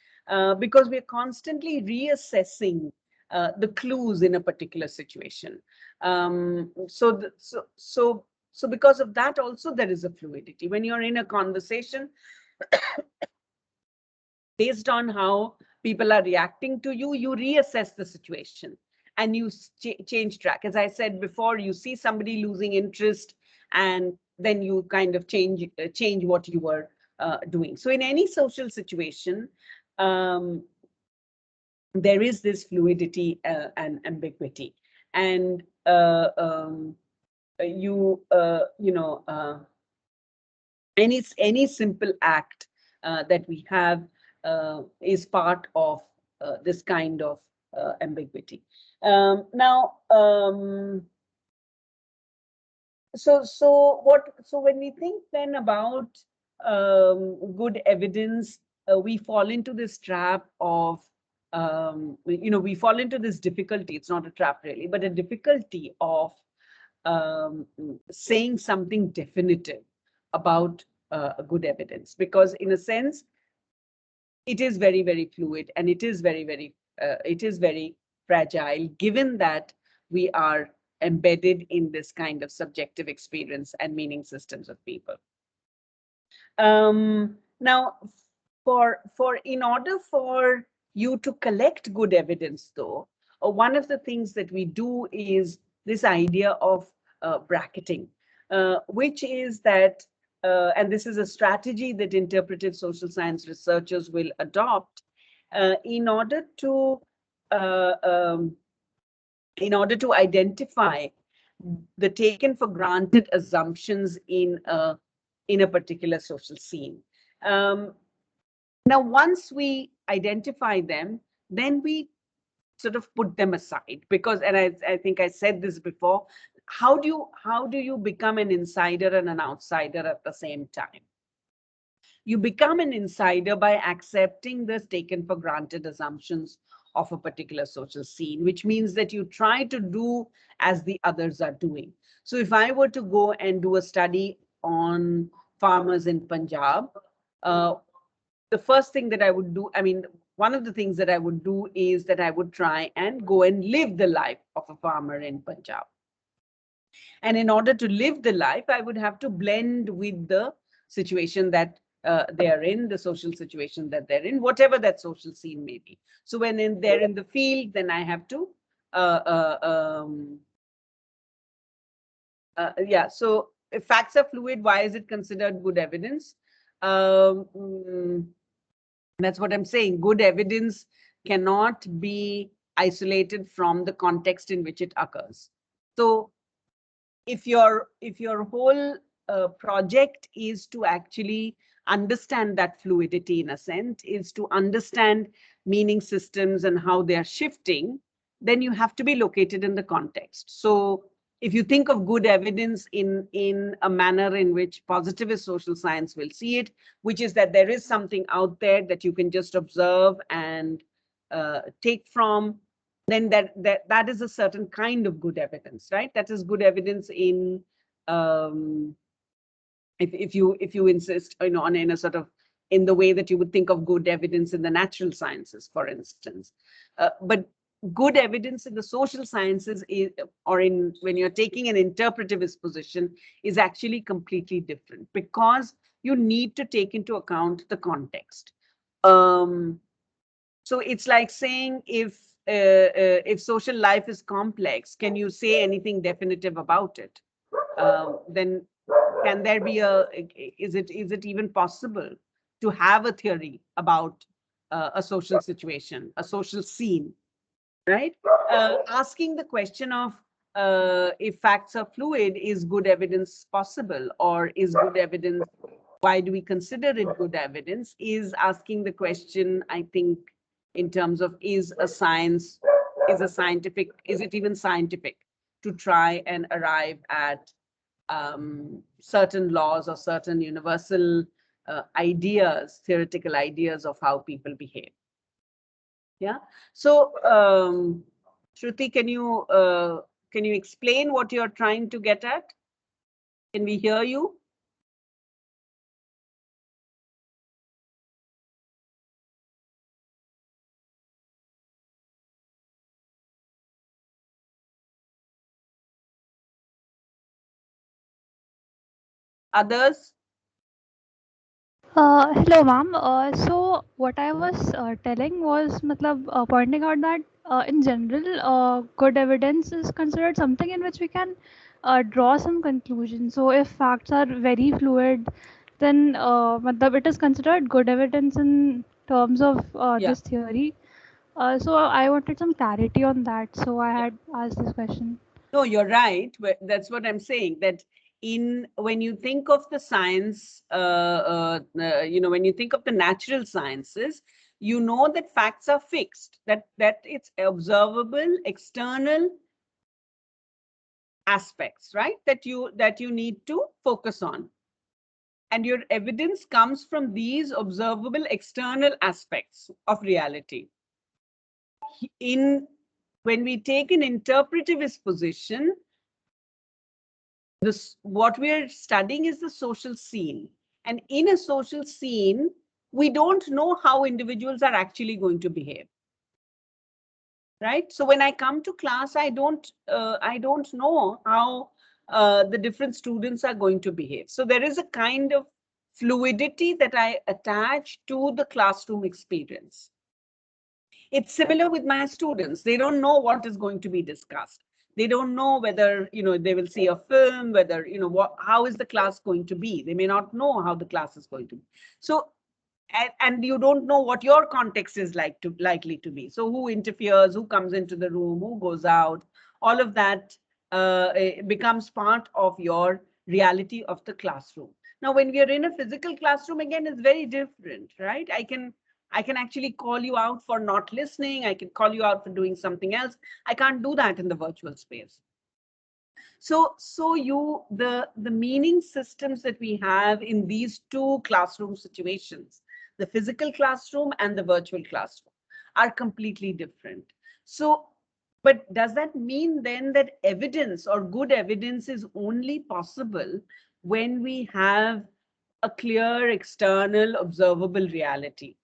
Speaker 2: because we are constantly reassessing the clues in a particular situation. So because of that also there is a fluidity. When you're in a conversation, based on how people are reacting to you, you reassess the situation and you change track. As I said before, you see somebody losing interest and then you kind of change what you were doing. So in any social situation, there is this fluidity and ambiguity. And any simple act that we have is part of this kind of ambiguity. So when we think then about good evidence, we fall into this trap of we fall into this difficulty. It's not a trap really, but a difficulty of saying something definitive about good evidence, because in a sense it is very, very fluid, and it is very fragile, given that we are embedded in this kind of subjective experience and meaning systems of people. Now, in order for you to collect good evidence, though, one of the things that we do is this idea of bracketing, which is that, and this is a strategy that interpretive social science researchers will adopt in order to identify the taken for granted assumptions in a particular social scene. Now, once we identify them, then we sort of put them aside, because, and I think I said this before, how do you become an insider and an outsider at the same time? You become an insider by accepting the taken for granted assumptions of a particular social scene, which means that you try to do as the others are doing. So if I were to go and do a study on farmers in Punjab, the first thing that I would do, one of the things that I would do is that I would try and go and live the life of a farmer in Punjab. And in order to live the life, I would have to blend with the situation that they are in, the social situation that they're in, whatever that social scene may be. So when they're in the field, then I have to, so if facts are fluid, why is it considered good evidence? That's what I'm saying. Good evidence cannot be isolated from the context in which it occurs. So if your whole project is to actually understand that fluidity, in a sense, is to understand meaning systems and how they are shifting, then you have to be located in the context. So if you think of good evidence in a manner in which positivist social science will see it, which is that there is something out there that you can just observe and take from, then that is a certain kind of good evidence, right? That is good evidence in if you insist, on in a sort of in the way that you would think of good evidence in the natural sciences, for instance. But good evidence in the social sciences is, or in when you're taking an interpretivist position, is actually completely different, because you need to take into account the context. So it's like saying, if social life is complex, can you say anything definitive about it? Then can there be is it even possible to have a theory about a social situation, a social scene, right? Asking the question of if facts are fluid, is good evidence possible, or is good evidence, why do we consider it good evidence, is asking the question, I think, in terms of is it even scientific to try and arrive at certain laws or certain universal ideas, theoretical ideas of how people behave. Yeah. So, Shruti, can you explain what you're trying to get at? Can we hear you? Others?
Speaker 5: Hello, ma'am. So what I was telling was, pointing out that in general, good evidence is considered something in which we can draw some conclusions. So if facts are very fluid, then it is considered good evidence in terms of this theory. So I wanted some clarity on that. So I had asked this question.
Speaker 2: No, you're right. That's what I'm saying, that when you think of the science, when you think of the natural sciences, you know that facts are fixed, that it's observable external aspects, right? That you need to focus on. And your evidence comes from these observable external aspects of reality. When we take an interpretivist position, what we're studying is the social scene. And in a social scene, we don't know how individuals are actually going to behave. Right? So when I come to class, I don't know how the different students are going to behave. So there is a kind of fluidity that I attach to the classroom experience. It's similar with my students. They don't know what is going to be discussed. They don't know whether, they will see a film, whether, how is the class going to be. They may not know how the class is going to be. So, and you don't know what your context is likely to be. So who interferes, who comes into the room, who goes out, all of that becomes part of your reality of the classroom. Now, when we are in a physical classroom, again, it's very different, right? I can actually call you out for not listening. I can call you out for doing something else. I can't do that in the virtual space. So the meaning systems that we have in these two classroom situations, the physical classroom and the virtual classroom, are completely different. So, but does that mean then that evidence or good evidence is only possible when we have a clear external observable reality,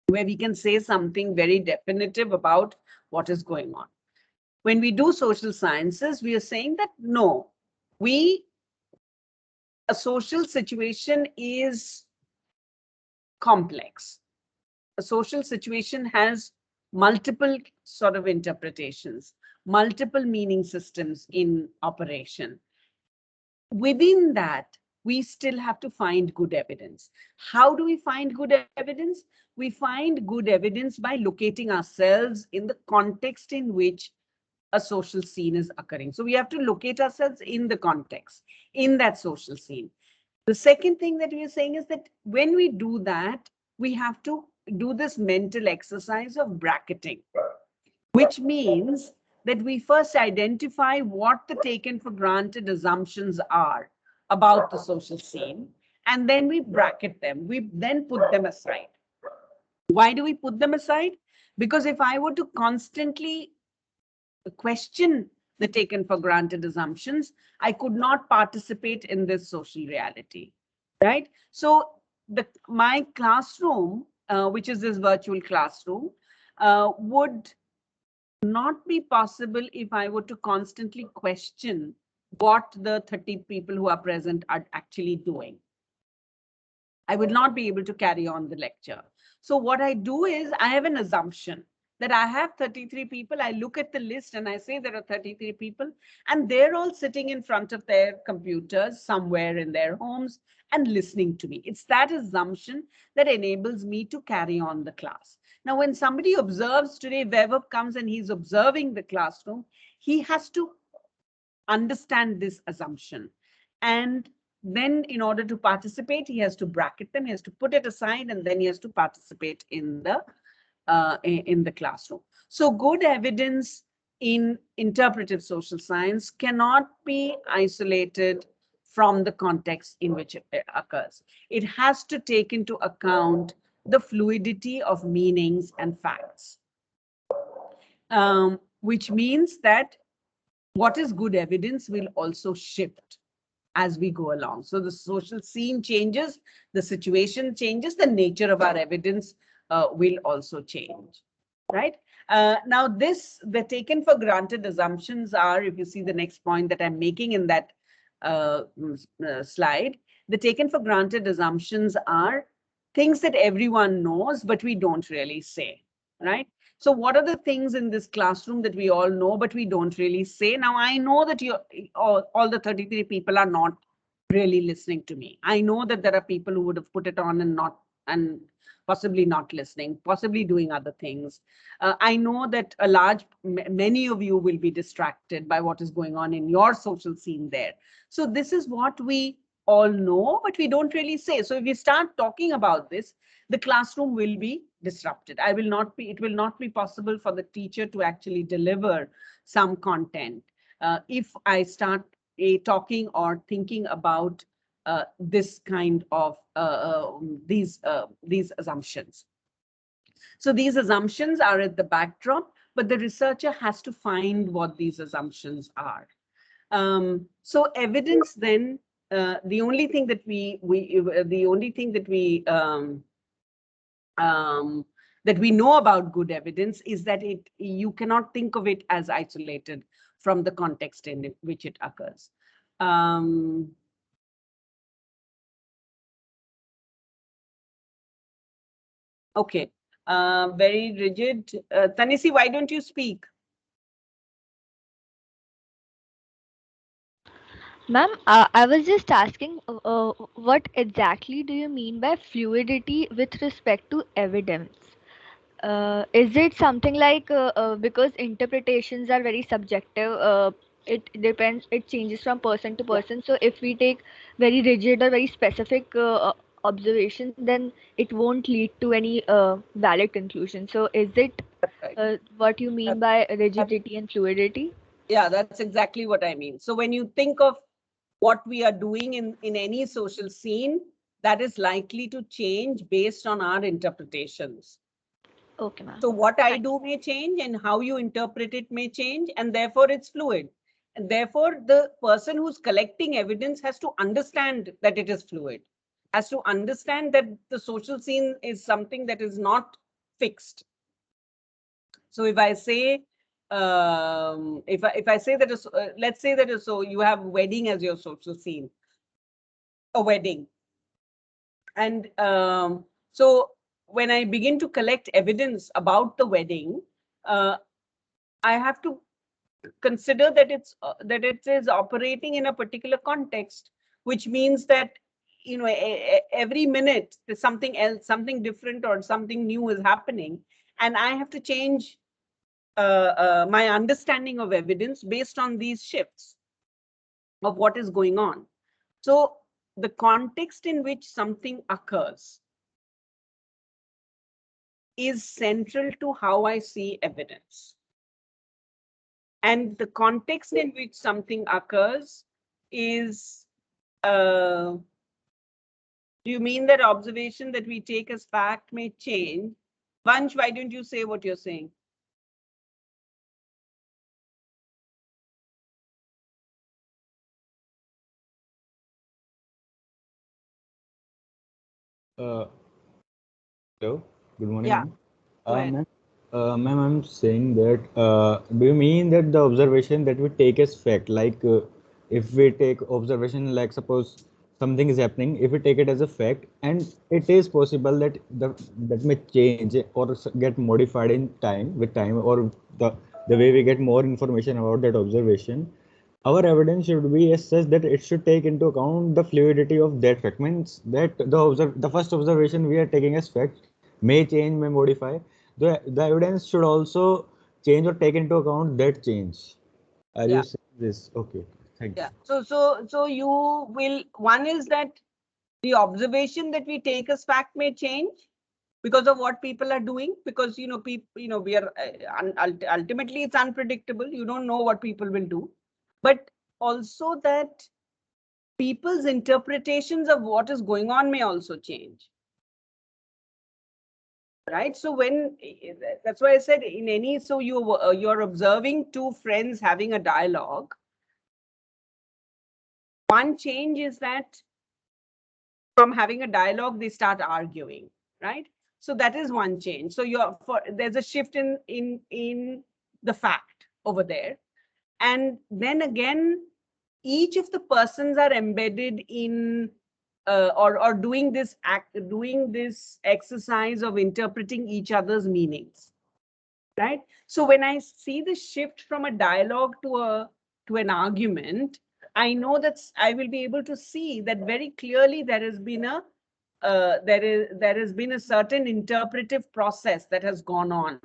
Speaker 2: where we can say something very definitive about what is going on? When we do social sciences, we are saying that no, a social situation is complex. A social situation has multiple sort of interpretations, multiple meaning systems in operation. Within that, we still have to find good evidence. How do we find good evidence? We find good evidence by locating ourselves in the context in which a social scene is occurring. So we have to locate ourselves in the context, in that social scene. The second thing that we are saying is that when we do that, we have to do this mental exercise of bracketing, which means that we first identify what the taken for granted assumptions are about the social scene, and then we bracket them. We then put them aside. Why do we put them aside? Because if I were to constantly question the taken for granted assumptions, I could not participate in this social reality, right? So my classroom, which is this virtual classroom, would not be possible if I were to constantly question what the 30 people who are present are actually doing. I would not be able to carry on the lecture. So what I do is I have an assumption that I have 33 people. I look at the list and I say there are 33 people, and they're all sitting in front of their computers somewhere in their homes and listening to me. It's that assumption that enables me to carry on the class. Now, when somebody observes today, Vaibhav comes and he's observing the classroom, he has to understand this assumption. And then in order to participate, he has to bracket them, he has to put it aside, and then he has to participate in the classroom. So good evidence in interpretive social science cannot be isolated from the context in which it occurs. It has to take into account the fluidity of meanings and facts, which means that what is good evidence will also shift as we go along. So the social scene changes, the situation changes, the nature of our evidence will also change, right? Now the taken for granted assumptions are, if you see the next point that I'm making in that slide, the taken for granted assumptions are things that everyone knows, but we don't really say, right? So what are the things in this classroom that we all know, but we don't really say? Now, I know that all the 33 people are not really listening to me. I know that there are people who would have put it on and possibly not listening, possibly doing other things. I know that many of you will be distracted by what is going on in your social scene there. So this is what we all know, but we don't really say. So if we start talking about this, the classroom will be disrupted. It will not be possible for the teacher to actually deliver some content if I start talking or thinking about this kind of these assumptions. So these assumptions are at the backdrop, but the researcher has to find what these assumptions are. So evidence then, the only thing that that we know about good evidence is that you cannot think of it as isolated from the context in which it occurs. Okay, very rigid. Tanisi, why don't you speak?
Speaker 6: Ma'am, I was just asking, what exactly do you mean by fluidity with respect to evidence? Is it something like because interpretations are very subjective, it depends, it changes from person to person. So if we take very rigid or very specific observation, then it won't lead to any valid conclusion. So is it what you mean by rigidity and fluidity?
Speaker 2: Yeah, that's exactly what I mean. So when you think of what we are doing in any social scene, that is likely to change based on our interpretations.
Speaker 6: Okay, ma'am.
Speaker 2: So what I do may change and how you interpret it may change, and therefore it's fluid. And therefore the person who's collecting evidence has to understand that it is fluid, has to understand that the social scene is something that is not fixed. So if I say, if I say that, let's say that, so you have wedding as your social scene, a wedding. And so when I begin to collect evidence about the wedding, I have to consider that it is operating in a particular context, which means that every minute there's something else, something different or something new is happening, and I have to change my understanding of evidence based on these shifts of what is going on. So the context in which something occurs is central to how I see evidence. And the context in which something occurs is, do you mean that observation that we take as fact may change? Vansh, why don't you say what you're saying?
Speaker 7: Hello, good morning,
Speaker 2: Yeah,
Speaker 7: ma'am.
Speaker 2: go ahead.
Speaker 7: Ma'am, I'm saying that, do you mean that the observation that we take as fact, like if we take observation, like suppose something is happening, if we take it as a fact, and it is possible that that may change or get modified in time with time, or the way we get more information about that observation, our evidence should be as such that it should take into account the fluidity of that fact. Means that the first observation we are taking as fact may change, may modify. The evidence should also change or take into account that change. Are
Speaker 2: Yeah.
Speaker 7: you saying this? Okay, thank you.
Speaker 2: Yeah. So you will, one is that the observation that we take as fact may change because of what people are doing, because people, we are ultimately it's unpredictable. You don't know what people will do, but also that people's interpretations of what is going on may also change. Right. So that's why I said in any, so you're observing two friends having a dialogue. One change is that from having a dialogue, they start arguing, right? So that is one change. So there's a shift in the fact over there. And then again, each of the persons are embedded in or doing this exercise of interpreting each other's meanings, right? So when I see the shift from a dialogue to an argument, I know that I will be able to see that very clearly there has been a certain interpretive process that has gone on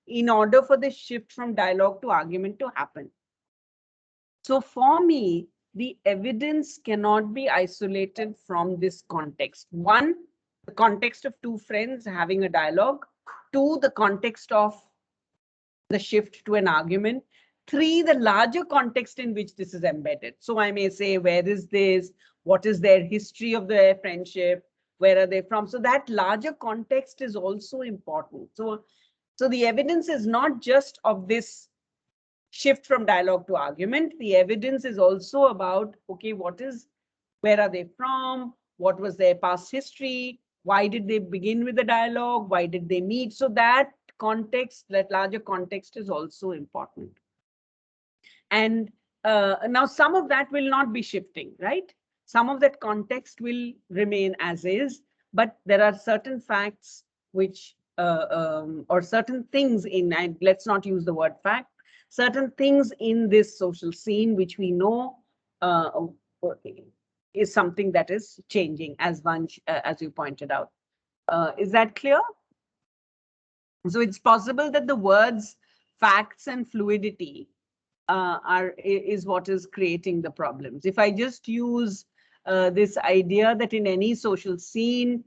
Speaker 2: in order for the shift from dialogue to argument to happen. So for me, the evidence cannot be isolated from this context. One, the context of two friends having a dialogue. Two, the context of the shift to an argument. Three, the larger context in which this is embedded. So I may say, where is this? What is their history of their friendship? Where are they from? So that larger context is also important. So the evidence is not just of this shift from dialogue to argument. The evidence is also about, okay, where are they from? What was their past history? Why did they begin with the dialogue? Why did they meet? So that context, that larger context is also important. And now some of that will not be shifting, right? Some of that context will remain as is, but there are certain facts which, or certain things and let's not use the word fact, certain things in this social scene which we know is something that is changing, as Vansh, as you pointed out. Is that clear? So it's possible that the words facts and fluidity is what is creating the problems. If I just use this idea that in any social scene,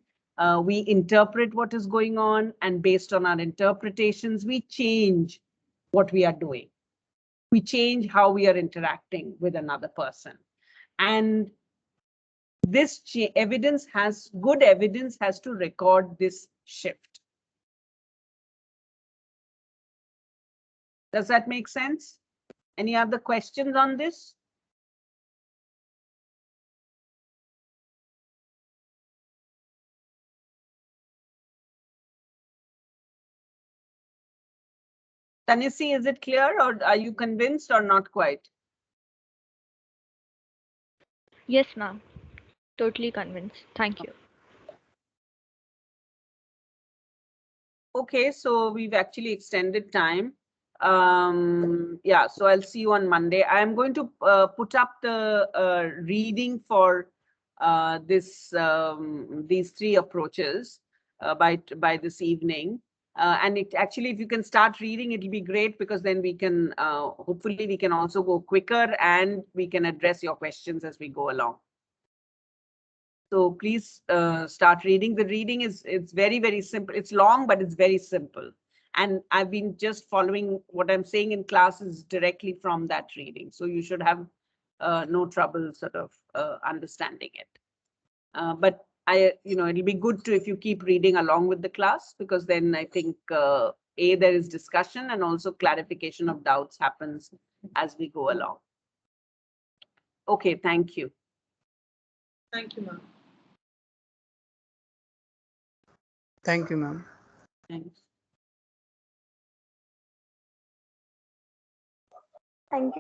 Speaker 2: we interpret what is going on, and based on our interpretations, we change what we are doing. We change how we are interacting with another person. And this good evidence has to record this shift. Does that make sense? Any other questions on this? Tanisi, is it clear, or are you convinced or not quite?
Speaker 6: Yes, ma'am. Totally convinced. Thank you.
Speaker 2: Okay, so we've actually extended time. Yeah, so I'll see you on Monday. I'm going to put up the reading for these three approaches by this evening. And it actually, if you can start reading, it'll be great, because then we can hopefully we can also go quicker and we can address your questions as we go along. So please start reading. The reading it's very, very simple. It's long, but it's very simple. And I've been just following what I'm saying in class is directly from that reading. So you should have no trouble sort of understanding it. But it'll be good to, if you keep reading along with the class, because then I think there is discussion and also clarification of doubts happens as we go along. Okay, thank you.
Speaker 3: Thank you, ma'am.
Speaker 8: Thank you, ma'am.
Speaker 2: Thanks.
Speaker 9: Thank you.